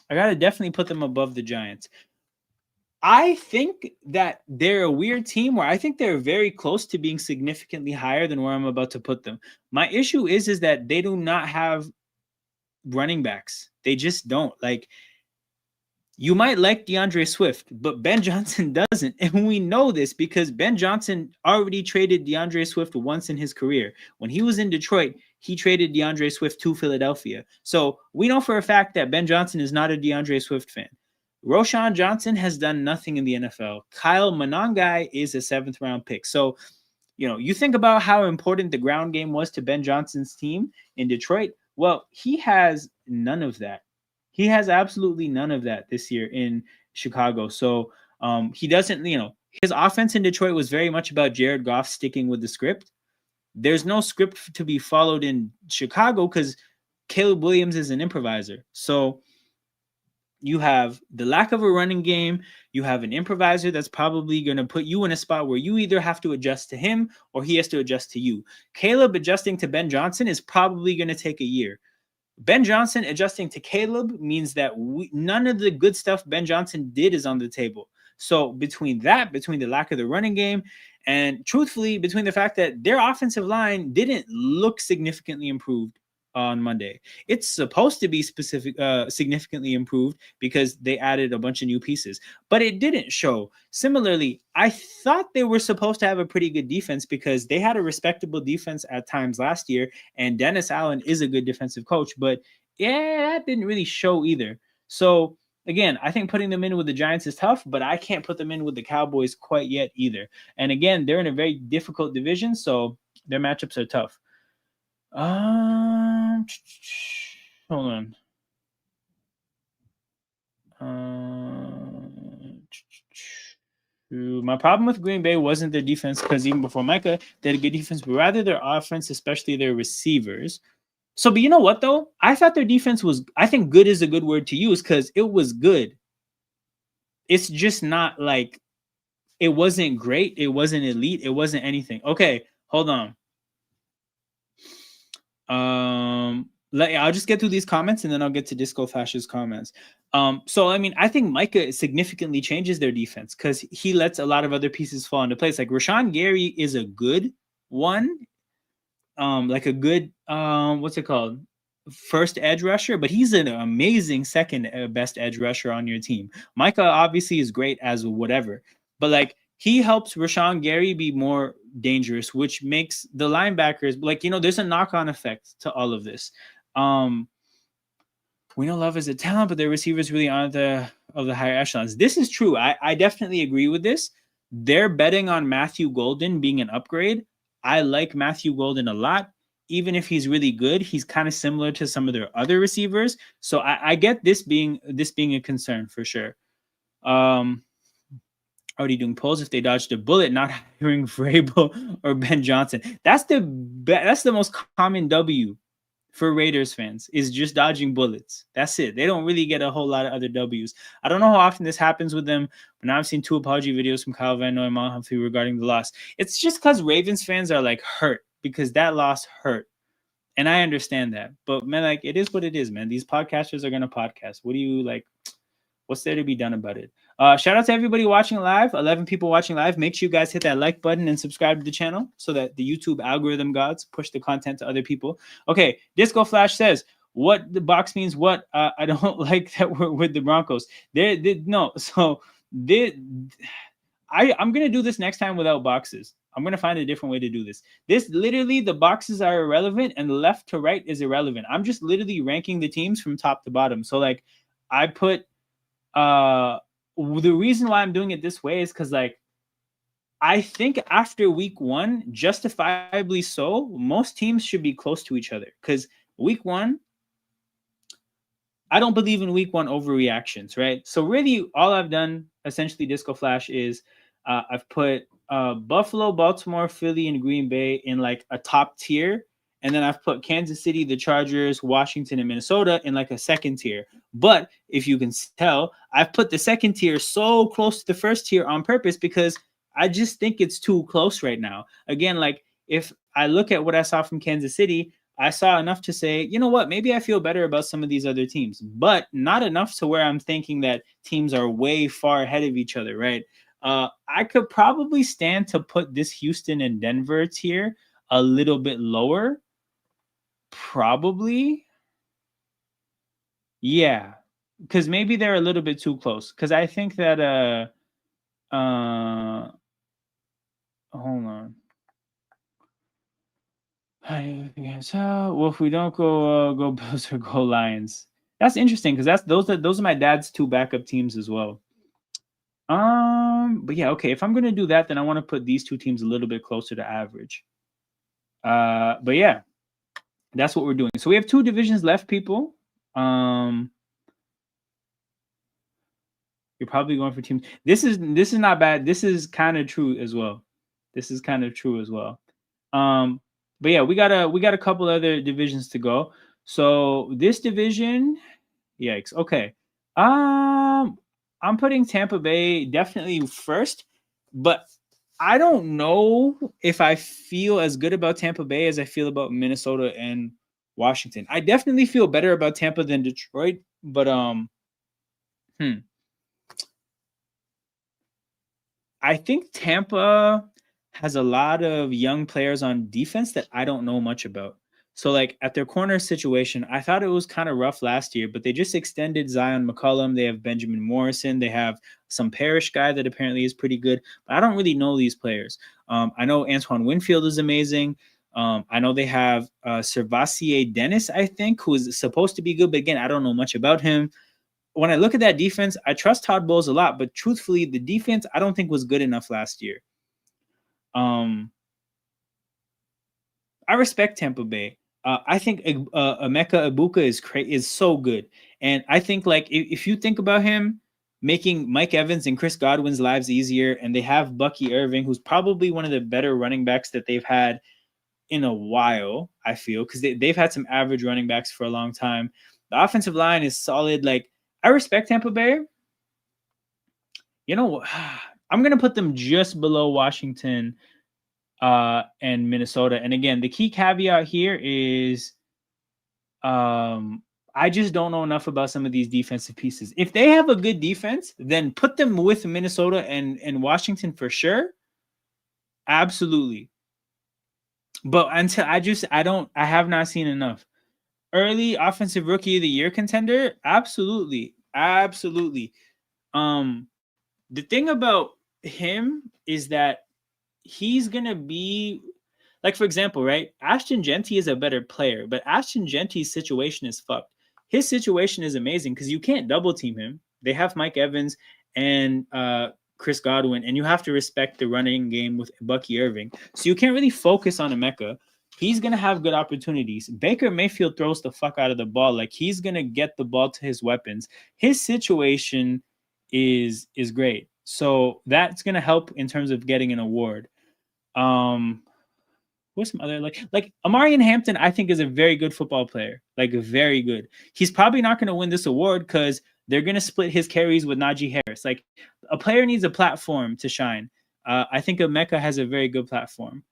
I got to definitely put them above the Giants. I think that they're a weird team where I think they're very close to being significantly higher than where I'm about to put them. My issue is that they do not have running backs. They just don't. Like, you might like DeAndre Swift, but Ben Johnson doesn't. And we know this because Ben Johnson already traded DeAndre Swift once in his career. When he was in Detroit, he traded DeAndre Swift to Philadelphia. So we know for a fact that Ben Johnson is not a DeAndre Swift fan. Roshan Johnson has done nothing in the NFL. Kyle Monangai is a 7th round pick. So, you think about how important the ground game was to Ben Johnson's team in Detroit. Well, he has none of that. He has absolutely none of that this year in Chicago. So he doesn't, his offense in Detroit was very much about Jared Goff sticking with the script. There's no script to be followed in Chicago because Caleb Williams is an improviser. So you have the lack of a running game. You have an improviser that's probably going to put you in a spot where you either have to adjust to him or he has to adjust to you. Caleb adjusting to Ben Johnson is probably going to take a year. Ben Johnson adjusting to Caleb means that none of the good stuff Ben Johnson did is on the table. So between the lack of the running game, and truthfully, between the fact that their offensive line didn't look significantly improved on Monday. It's supposed to be significantly improved because they added a bunch of new pieces, but it didn't show. Similarly, I thought they were supposed to have a pretty good defense because they had a respectable defense at times last year, and Dennis Allen is a good defensive coach, but that didn't really show either. So again, I think putting them in with the Giants is tough, but I can't put them in with the Cowboys quite yet either. And again, they're in a very difficult division, so their matchups are tough. Hold on. My problem with Green Bay wasn't their defense, because even before Micah, they had a good defense, but rather their offense, especially their receivers. So, but you know what, though? I thought their defense was, I think good is a good word to use because it was good. It's just not like, it wasn't great. It wasn't elite. It wasn't anything. Okay, hold on. I'll just get through these comments and then I'll get to Disco Flash's comments. So I mean, I think Micah significantly changes their defense because he lets a lot of other pieces fall into place. Like Rashawn Gary is a good one, like a good what's it called? First edge rusher, but he's an amazing second best edge rusher on your team. Micah obviously is great as whatever, but like he helps Rashawn Gary be more dangerous, which makes the linebackers like, there's a knock-on effect to all of this. We know Love is a talent, but their receivers really aren't the higher echelons. This is true. I definitely agree with this. They're betting on Matthew Golden being an upgrade. I like Matthew Golden a lot. Even if he's really good, he's kind of similar to some of their other receivers. So I get this being a concern for sure. Already doing polls if they dodged a bullet, not hiring Vrabel or Ben Johnson. That's the most common W for Raiders fans, is just dodging bullets. That's it. They don't really get a whole lot of other W's. I don't know how often this happens with them, but now I've seen 2 apology videos from Kyle Van Noy and Mount Humphrey regarding the loss. It's just because Ravens fans are like hurt because that loss hurt. And I understand that. But man, like, it is what it is, man. These podcasters are gonna podcast. What do you like? What's there to be done about it? Shout out to everybody watching live. 11 people watching live. Make sure you guys hit that like button and subscribe to the channel so that the YouTube algorithm gods push the content to other people. Okay, Disco Flash says, what the box means what? I don't like that we're with the Broncos. No, so I'm going to do this next time without boxes. I'm going to find a different way to do this. This literally, the boxes are irrelevant and left to right is irrelevant. I'm just literally ranking the teams from top to bottom. So like I put the reason why I'm doing it this way is because like I think after week 1, justifiably so, most teams should be close to each other. Because week 1, I don't believe in week 1 overreactions, right? So really all I've done essentially, Disco Flash, is I've put Buffalo, Baltimore, Philly, and Green Bay in like a top tier. And then I've put Kansas City, the Chargers, Washington, and Minnesota in like a second tier. But if you can tell, I've put the second tier so close to the first tier on purpose because I just think it's too close right now. Again, like if I look at what I saw from Kansas City, I saw enough to say, you know what, maybe I feel better about some of these other teams, but not enough to where I'm thinking that teams are way far ahead of each other, right? I could probably stand to put this Houston and Denver tier a little bit lower. Probably. Yeah. Because maybe they're a little bit too close. Because I think that hold on. Well, if we don't go Bills or go Lions. That's interesting because those are my dad's 2 backup teams as well. But yeah, okay. If I'm gonna do that, then I want to put these 2 teams a little bit closer to average. But yeah, that's what we're doing. So we have 2 divisions left, people. You're probably going for teams. This is not bad. This is kind of true as well. But yeah, we got a couple other divisions to go. So this division, yikes. Okay. I'm putting Tampa Bay definitely first, but I don't know if I feel as good about Tampa Bay as I feel about Minnesota and Washington. I definitely feel better about Tampa than Detroit, but I think Tampa has a lot of young players on defense that I don't know much about. So, like at their corner situation, I thought it was kind of rough last year, but they just extended Zion McCollum. They have Benjamin Morrison. They have some Parrish guy that apparently is pretty good, but I don't really know these players. I know Antoine Winfield is amazing. I know they have Servassier Dennis, I think, who is supposed to be good, but again, I don't know much about him. When I look at that defense, I trust Todd Bowles a lot, but truthfully, the defense I don't think was good enough last year. I respect Tampa Bay. I think Emeka Ibuka is so good, and I think like if you think about him making Mike Evans and Chris Godwin's lives easier, and they have Bucky Irving, who's probably one of the better running backs that they've had in a while. I feel because they've had some average running backs for a long time. The offensive line is solid. Like I respect Tampa Bay. You know, I'm gonna put them just below Washington and Minnesota. And again, the key caveat here is I just don't know enough about some of these defensive pieces. If they have a good defense, then put them with Minnesota and Washington for sure. Absolutely. But until I have not seen enough. Early offensive rookie of the year contender, absolutely. The thing about him is that he's gonna be like, for example, right? Ashton Genty is a better player, but Ashton Genty's situation is fucked. his situation is amazing because you can't double team him. They have Mike Evans and Chris Godwin, and you have to respect the running game with Bucky Irving. So you can't really focus on Emeka. He's going to have good opportunities. Baker Mayfield throws the fuck out of the ball. Like, he's going to get the ball to his weapons. His situation is great. So that's going to help in terms of getting an award. What's some other like Amarian Hampton, I think, is a very good football player. Like, very good. He's probably not going to win this award because they're going to split his carries with Najee Harris. Like, a player needs a platform to shine. I think Emeka has a very good platform.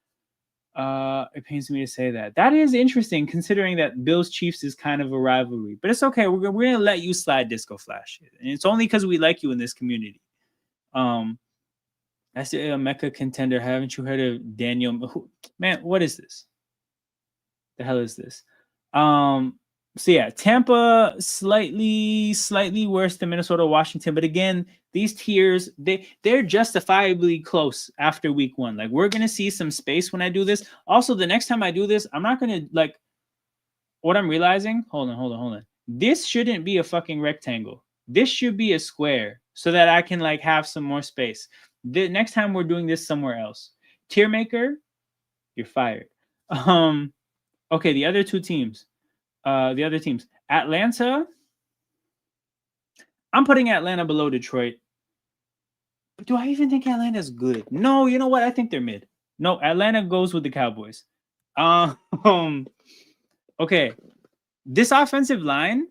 It pains me to say that. That is interesting, considering that Bills Chiefs is kind of a rivalry. But it's okay. We're gonna let you slide, Disco Flash, and it's only because we like you in this community. That's a Emeka contender. Haven't you heard of Daniel? Man, what is this? The hell is this? So yeah, Tampa slightly worse than Minnesota, Washington. But again, these tiers, they're justifiably close after week 1. Like, we're gonna see some space when I do this. Also, the next time I do this, I'm not gonna like what I'm realizing. Hold on. This shouldn't be a fucking rectangle. This should be a square so that I can like have some more space. The next time we're doing this somewhere else. Tier maker, you're fired. Okay, the other teams. Atlanta. I'm putting Atlanta below Detroit. But do I even think Atlanta's good? No, you know what? I think they're mid. No, Atlanta goes with the Cowboys. Okay. This offensive line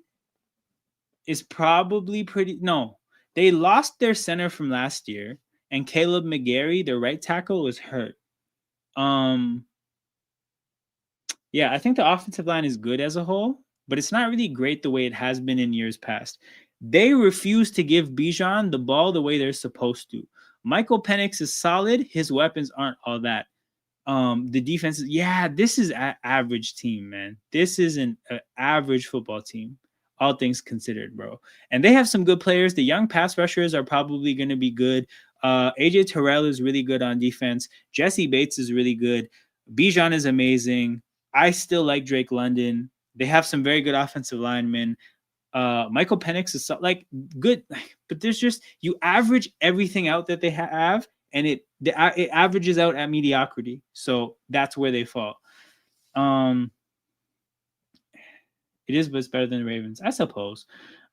is probably pretty. No, they lost their center from last year, and Caleb McGarry, their right tackle, was hurt. Yeah, I think the offensive line is good as a whole, but it's not really great the way it has been in years past. They refuse to give Bijan the ball the way they're supposed to. Michael Penix is solid. His weapons aren't all that. The defense is, this is an average team, man. This is an average football team, all things considered, bro. And they have some good players. The young pass rushers are probably going to be good. AJ Terrell is really good on defense. Jesse Bates is really good. Bijan is amazing. I still like Drake London. They have some very good offensive linemen. Michael Penix is like good, but there's just, you average everything out that they have, and it averages out at mediocrity. So that's where they fall. It is, but it's better than the Ravens, I suppose.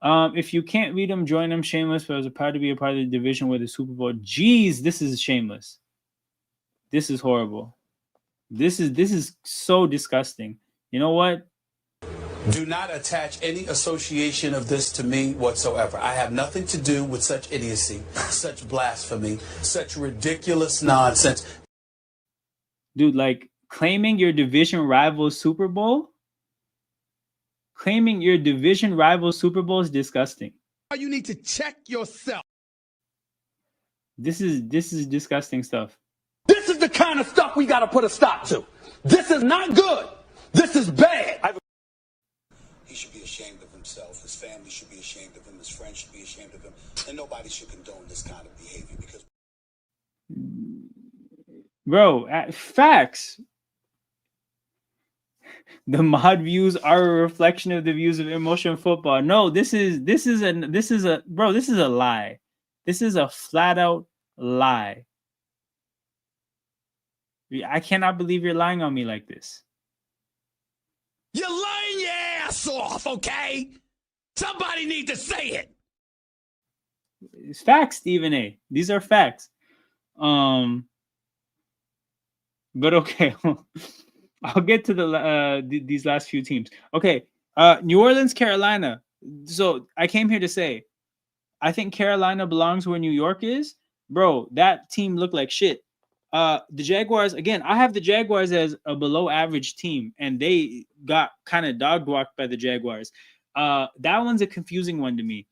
If you can't read them, join them. Shameless, but I was proud to be a part of the division where the Super Bowl. Jeez, this is shameless. This is horrible. This is so disgusting. You know what? Do not attach any association of this to me whatsoever. I have nothing to do with such idiocy, such blasphemy, such ridiculous nonsense. Dude, like, claiming your division rival Super Bowl? Claiming your division rival Super Bowl is disgusting. You need to check yourself. This is disgusting stuff. This is the kind of stuff we got to put a stop to. This is not good. This is bad. He should be ashamed of himself. His family should be ashamed of him. His friends should be ashamed of him. And nobody should condone this kind of behavior because... Bro, facts. The mod views are a reflection of the views of Emotion Football. No, this is a lie. This is a flat out lie. I cannot believe you're lying on me like this. You're lying your ass off, okay? Somebody need to say it. It's facts, Stephen A. These are facts. But okay. I'll get to these last few teams. Okay. New Orleans, Carolina. So I came here to say, I think Carolina belongs where New York is. Bro, that team looked like shit. The Jaguars, again, I have the Jaguars as a below average team, and they got kind of dog walked by the Jaguars. That one's a confusing one to me.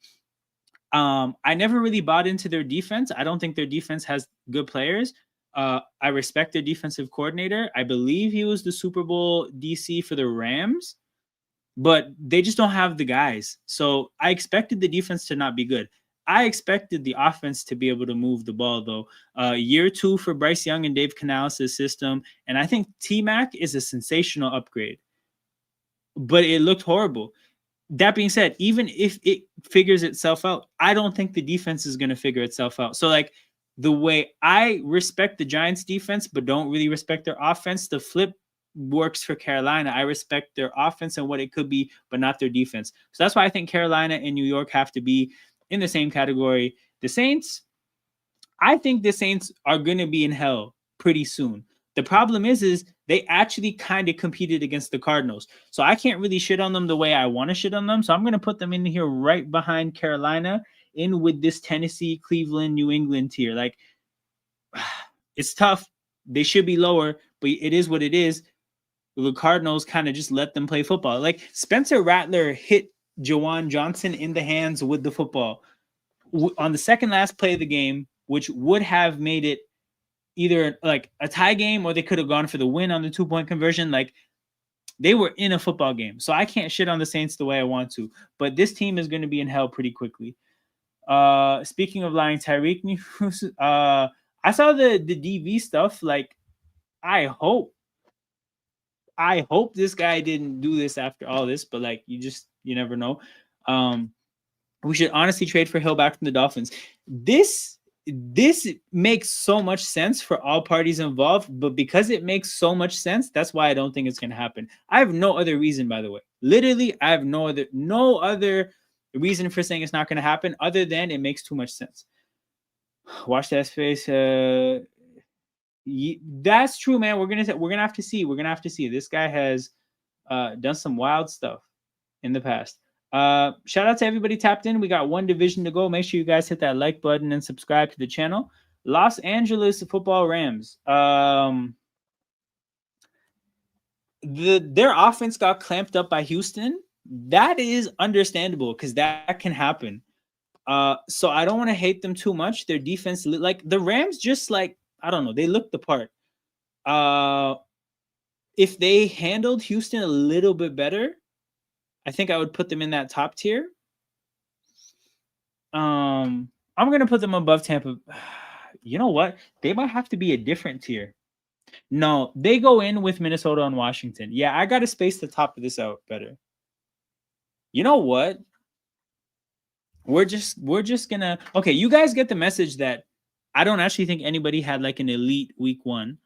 I never really bought into their defense. I don't think their defense has good players. I respect their defensive coordinator. I believe he was the Super Bowl DC for the Rams, but they just don't have the guys. So I expected the defense to not be good. I expected the offense to be able to move the ball, though. Year 2 for Bryce Young and Dave Canales' system. And I think T-Mac is a sensational upgrade. But it looked horrible. that being said, even if it figures itself out, I don't think the defense is going to figure itself out. So, like, the way I respect the Giants defense, but don't really respect their offense, the flip works for Carolina. I respect their offense and what it could be, but not their defense. So that's why I think Carolina and New York have to be in the same category. The Saints, I think the Saints are going to be in hell pretty soon. The problem is they actually kind of competed against the Cardinals. So I can't really shit on them the way I want to shit on them. So I'm going to put them in here right behind Carolina, in with this Tennessee, Cleveland, New England tier. Like, it's tough. They should be lower, but it is what it is. The Cardinals kind of just let them play football. Like, Spencer Rattler hit Jawan Johnson in the hands with the football on the second last play of the game, which would have made it either like a tie game or they could have gone for the win on the 2-point conversion. Like, they were in a football game. So I can't shit on the Saints the way I want to. But this team is going to be in hell pretty quickly. Speaking of lying Tyreek news, I saw the DV stuff. Like, I hope this guy didn't do this after all this, but like, you never know. We should honestly trade for Hill back from the Dolphins. This makes so much sense for all parties involved, but because it makes so much sense, that's why I don't think it's going to happen. I have no other reason, by the way. Literally, I have no other reason for saying it's not going to happen other than it makes too much sense. Watch that space. That's true, man. We're gonna have to see. We're gonna have to see. This guy has done some wild stuff in the past. Shout out to everybody tapped in. We got one division to go. Make sure you guys hit that like button and subscribe to the channel. Los Angeles Football Rams. Their offense got clamped up by Houston. That is understandable because that can happen. So I don't want to hate them too much. Their defense, like the Rams, just like, I don't know, they looked the part. If they handled Houston a little bit better, I think I would put them in that top tier. I'm going to put them above Tampa. You know what? They might have to be a different tier. No, they go in with Minnesota and Washington. Yeah, I got to space the top of this out better. You know what? We're just going to... Okay, you guys get the message that I don't actually think anybody had like an elite week one.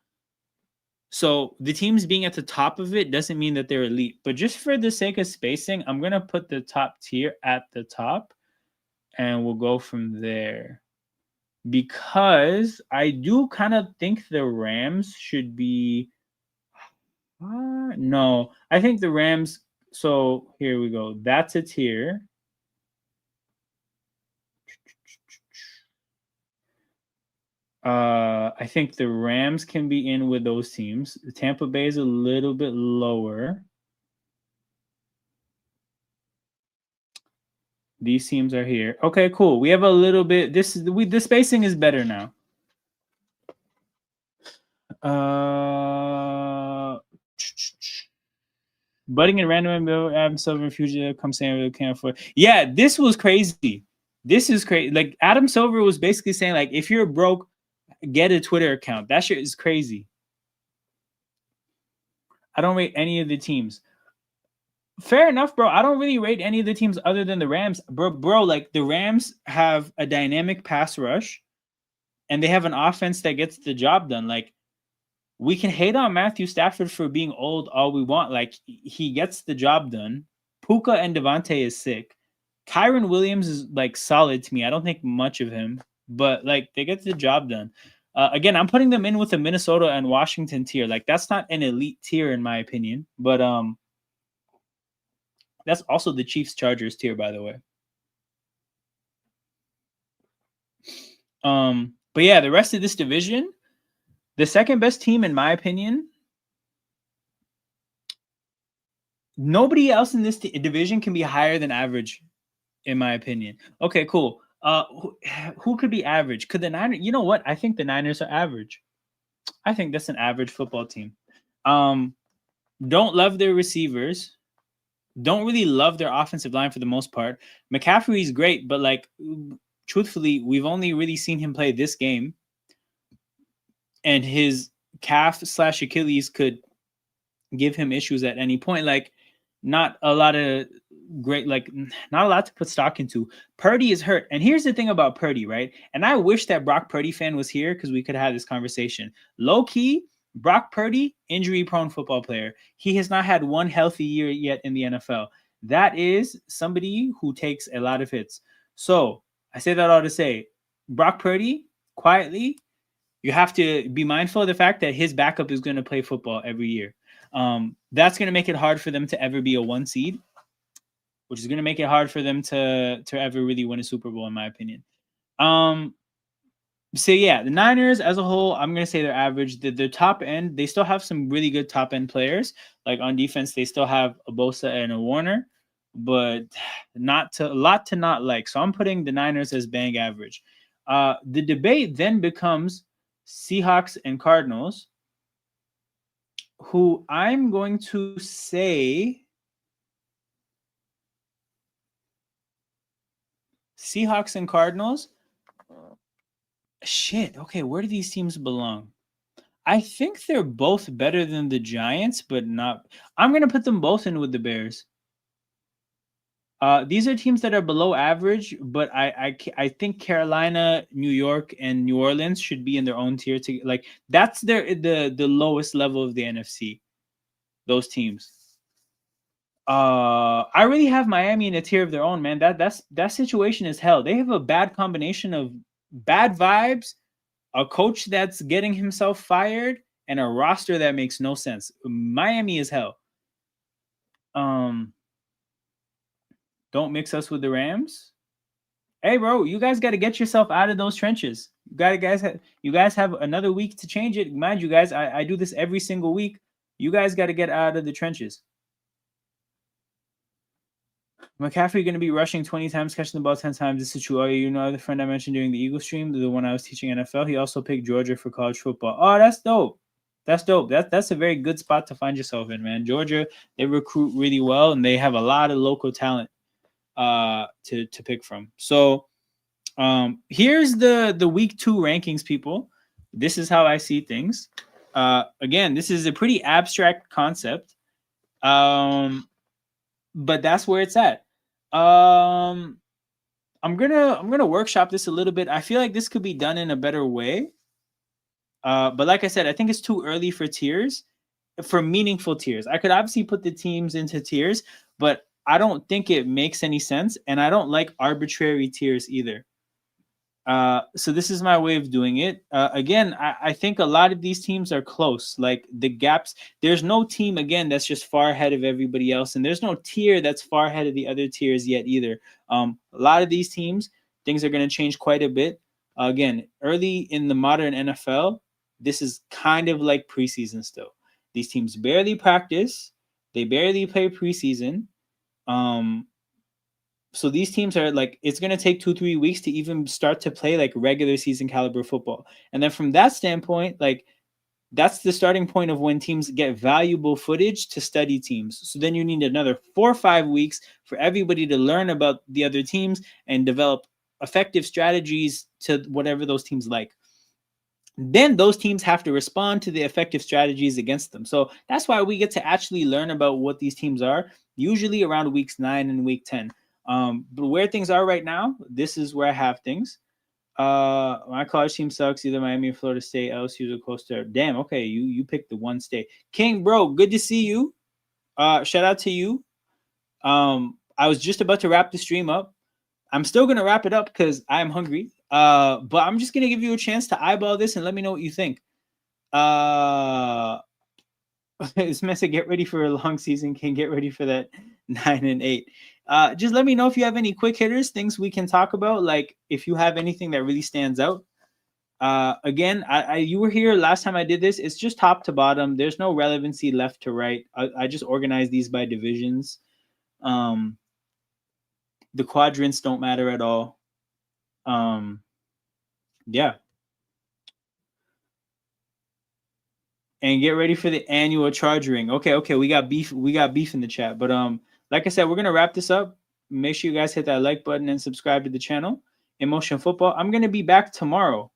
So the teams being at the top of it doesn't mean that they're elite. But just for the sake of spacing, I'm going to put the top tier at the top. And we'll go from there. Because I do kind of think the Rams should be... no, I think the Rams... So here we go. That's a tier. I think the Rams can be in with those teams. The Tampa Bay is a little bit lower. These teams are here. Okay, cool. We have a little bit. The spacing is better now. Budding and random Adam Silver and Fugitive come saying we can't afford. Yeah, this was crazy. This is crazy. Like, Adam Silver was basically saying, like, if you're broke, get a Twitter account. That shit is crazy. I don't rate any of the teams. Fair enough, bro. I don't really rate any of the teams other than the Rams. Bro, like, the Rams have a dynamic pass rush, and they have an offense that gets the job done. Like, we can hate on Matthew Stafford for being old all we want. Like, he gets the job done. Puka and Devontae is sick. Kyron Williams is, like, solid to me. I don't think much of him, but, like, they get the job done. Again, I'm putting them in with the Minnesota and Washington tier. Like, that's not an elite tier in my opinion, but that's also the Chiefs Chargers tier, by the way. But yeah, the rest of this division, the second best team in my opinion, nobody else in this division can be higher than average, in my opinion. Okay, cool. Who could be average? Could the Niners? You know what? I think the Niners are average. I think that's an average football team. Don't love their receivers. Don't really love their offensive line for the most part. McCaffrey's great, but like, truthfully, we've only really seen him play this game. And his calf/Achilles could give him issues at any point. Like, not a lot of great, like not a lot to put stock into. Purdy is hurt. And here's the thing about Purdy, right? And I wish that Brock Purdy fan was here because we could have this conversation. Low key, Brock Purdy, injury prone football player. He has not had one healthy year yet in the NFL. That is somebody who takes a lot of hits. So I say that all to say, Brock Purdy, quietly, you have to be mindful of the fact that his backup is going to play football every year. That's going to make it hard for them to ever be a 1 seed, which is going to make it hard for them to ever really win a Super Bowl, in my opinion. So yeah, the Niners as a whole, I'm going to say they're average. The top end, they still have some really good top end players. Like on defense, they still have a Bosa and a Warner, but a lot to not like. So I'm putting the Niners as bang average. The debate then becomes Seahawks and Cardinals, who I'm going to say Seahawks and Cardinals. Shit. Okay, where do these teams belong? I think they're both better than the Giants, but not. I'm going to put them both in with the Bears. These are teams that are below average, but I think Carolina, New York, and New Orleans should be in their own tier. Like that's the lowest level of the NFC. Those teams. I really have Miami in a tier of their own, man. That situation is hell. They have a bad combination of bad vibes, a coach that's getting himself fired, and a roster that makes no sense. Miami is hell. Don't mix us with the Rams. Hey, bro, you guys got to get yourself out of those trenches. You guys have another week to change it. Mind you, guys, I do this every single week. You guys got to get out of the trenches. McCaffrey going to be rushing 20 times, catching the ball 10 times. This is true. Oh, you know the friend I mentioned during the Eagle stream, the one I was teaching NFL, he also picked Georgia for college football. Oh, that's dope. That's dope. That's a very good spot to find yourself in, man. Georgia, they recruit really well, and they have a lot of local talent to pick from. So here's the week 2 rankings, people. This is how I see things. Again, this is a pretty abstract concept, but that's where it's at. I'm gonna workshop this a little bit. I feel like this could be done in a better way. But like I said, I think it's too early for tiers, for meaningful tiers. I could obviously put the teams into tiers, but I don't think it makes any sense, and I don't like arbitrary tiers either. So this is my way of doing it. Again, I think a lot of these teams are close. Like the gaps, there's no team, again, that's just far ahead of everybody else. And there's no tier that's far ahead of the other tiers yet either. A lot of these teams, things are going to change quite a bit. Again, early in the modern NFL, this is kind of like preseason still. These teams barely practice. They barely play preseason. So these teams are like, it's going to take 2-3 weeks to even start to play like regular season caliber football. And then from that standpoint, like that's the starting point of when teams get valuable footage to study teams. So then you need another 4 or 5 weeks for everybody to learn about the other teams and develop effective strategies to whatever those teams like. Then those teams have to respond to the effective strategies against them. So that's why we get to actually learn about what these teams are, usually around weeks 9 and week 10. But where things are right now, this is where I have things. My college team sucks, either Miami or Florida State, LSU's or Costa. Damn, okay, you picked the one state. King, bro, good to see you. Shout out to you. I was just about to wrap the stream up. I'm still gonna wrap it up because I'm hungry. But I'm just gonna give you a chance to eyeball this and let me know what you think. This mess get ready for a long season. Can get ready for that 9 and 8. Just let me know if you have any quick hitters, things we can talk about. Like if you have anything that really stands out. Again, you were here last time I did this. It's just top to bottom. There's no relevancy left to right. I just organized these by divisions. The quadrants don't matter at all. Yeah. And get ready for the annual charge ring. Okay, we got beef. We got beef in the chat. But like I said, we're gonna wrap this up. Make sure you guys hit that like button and subscribe to the channel. Emotion Football. I'm gonna be back tomorrow.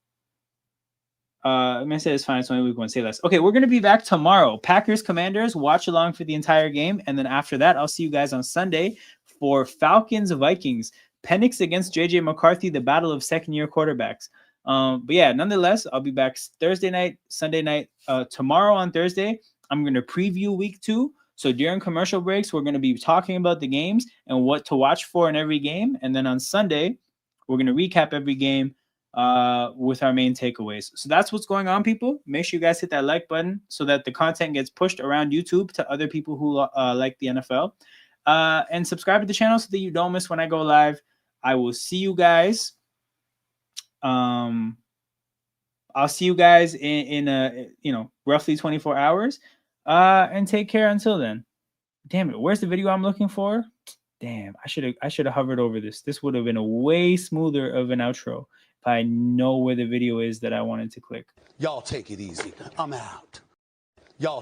I'm gonna say it's fine. It's only week 1. Say less. Okay, we're gonna be back tomorrow. Packers Commanders. Watch along for the entire game, and then after that, I'll see you guys on Sunday for Falcons Vikings. Penix against JJ McCarthy, the battle of second-year quarterbacks. But yeah, nonetheless, I'll be back Thursday night, Sunday night. Tomorrow on Thursday, I'm going to preview week 2. So during commercial breaks, we're going to be talking about the games and what to watch for in every game. And then on Sunday, we're going to recap every game with our main takeaways. So that's what's going on, people. Make sure you guys hit that like button so that the content gets pushed around YouTube to other people who like the NFL. And subscribe to the channel so that you don't miss when I go live. I will see you guys. I'll see you guys in roughly 24 hours. And take care until then. Damn it, where's the video I'm looking for? Damn, I should have hovered over this. This would have been a way smoother of an outro if I know where the video is that I wanted to click. Y'all take it easy. I'm out.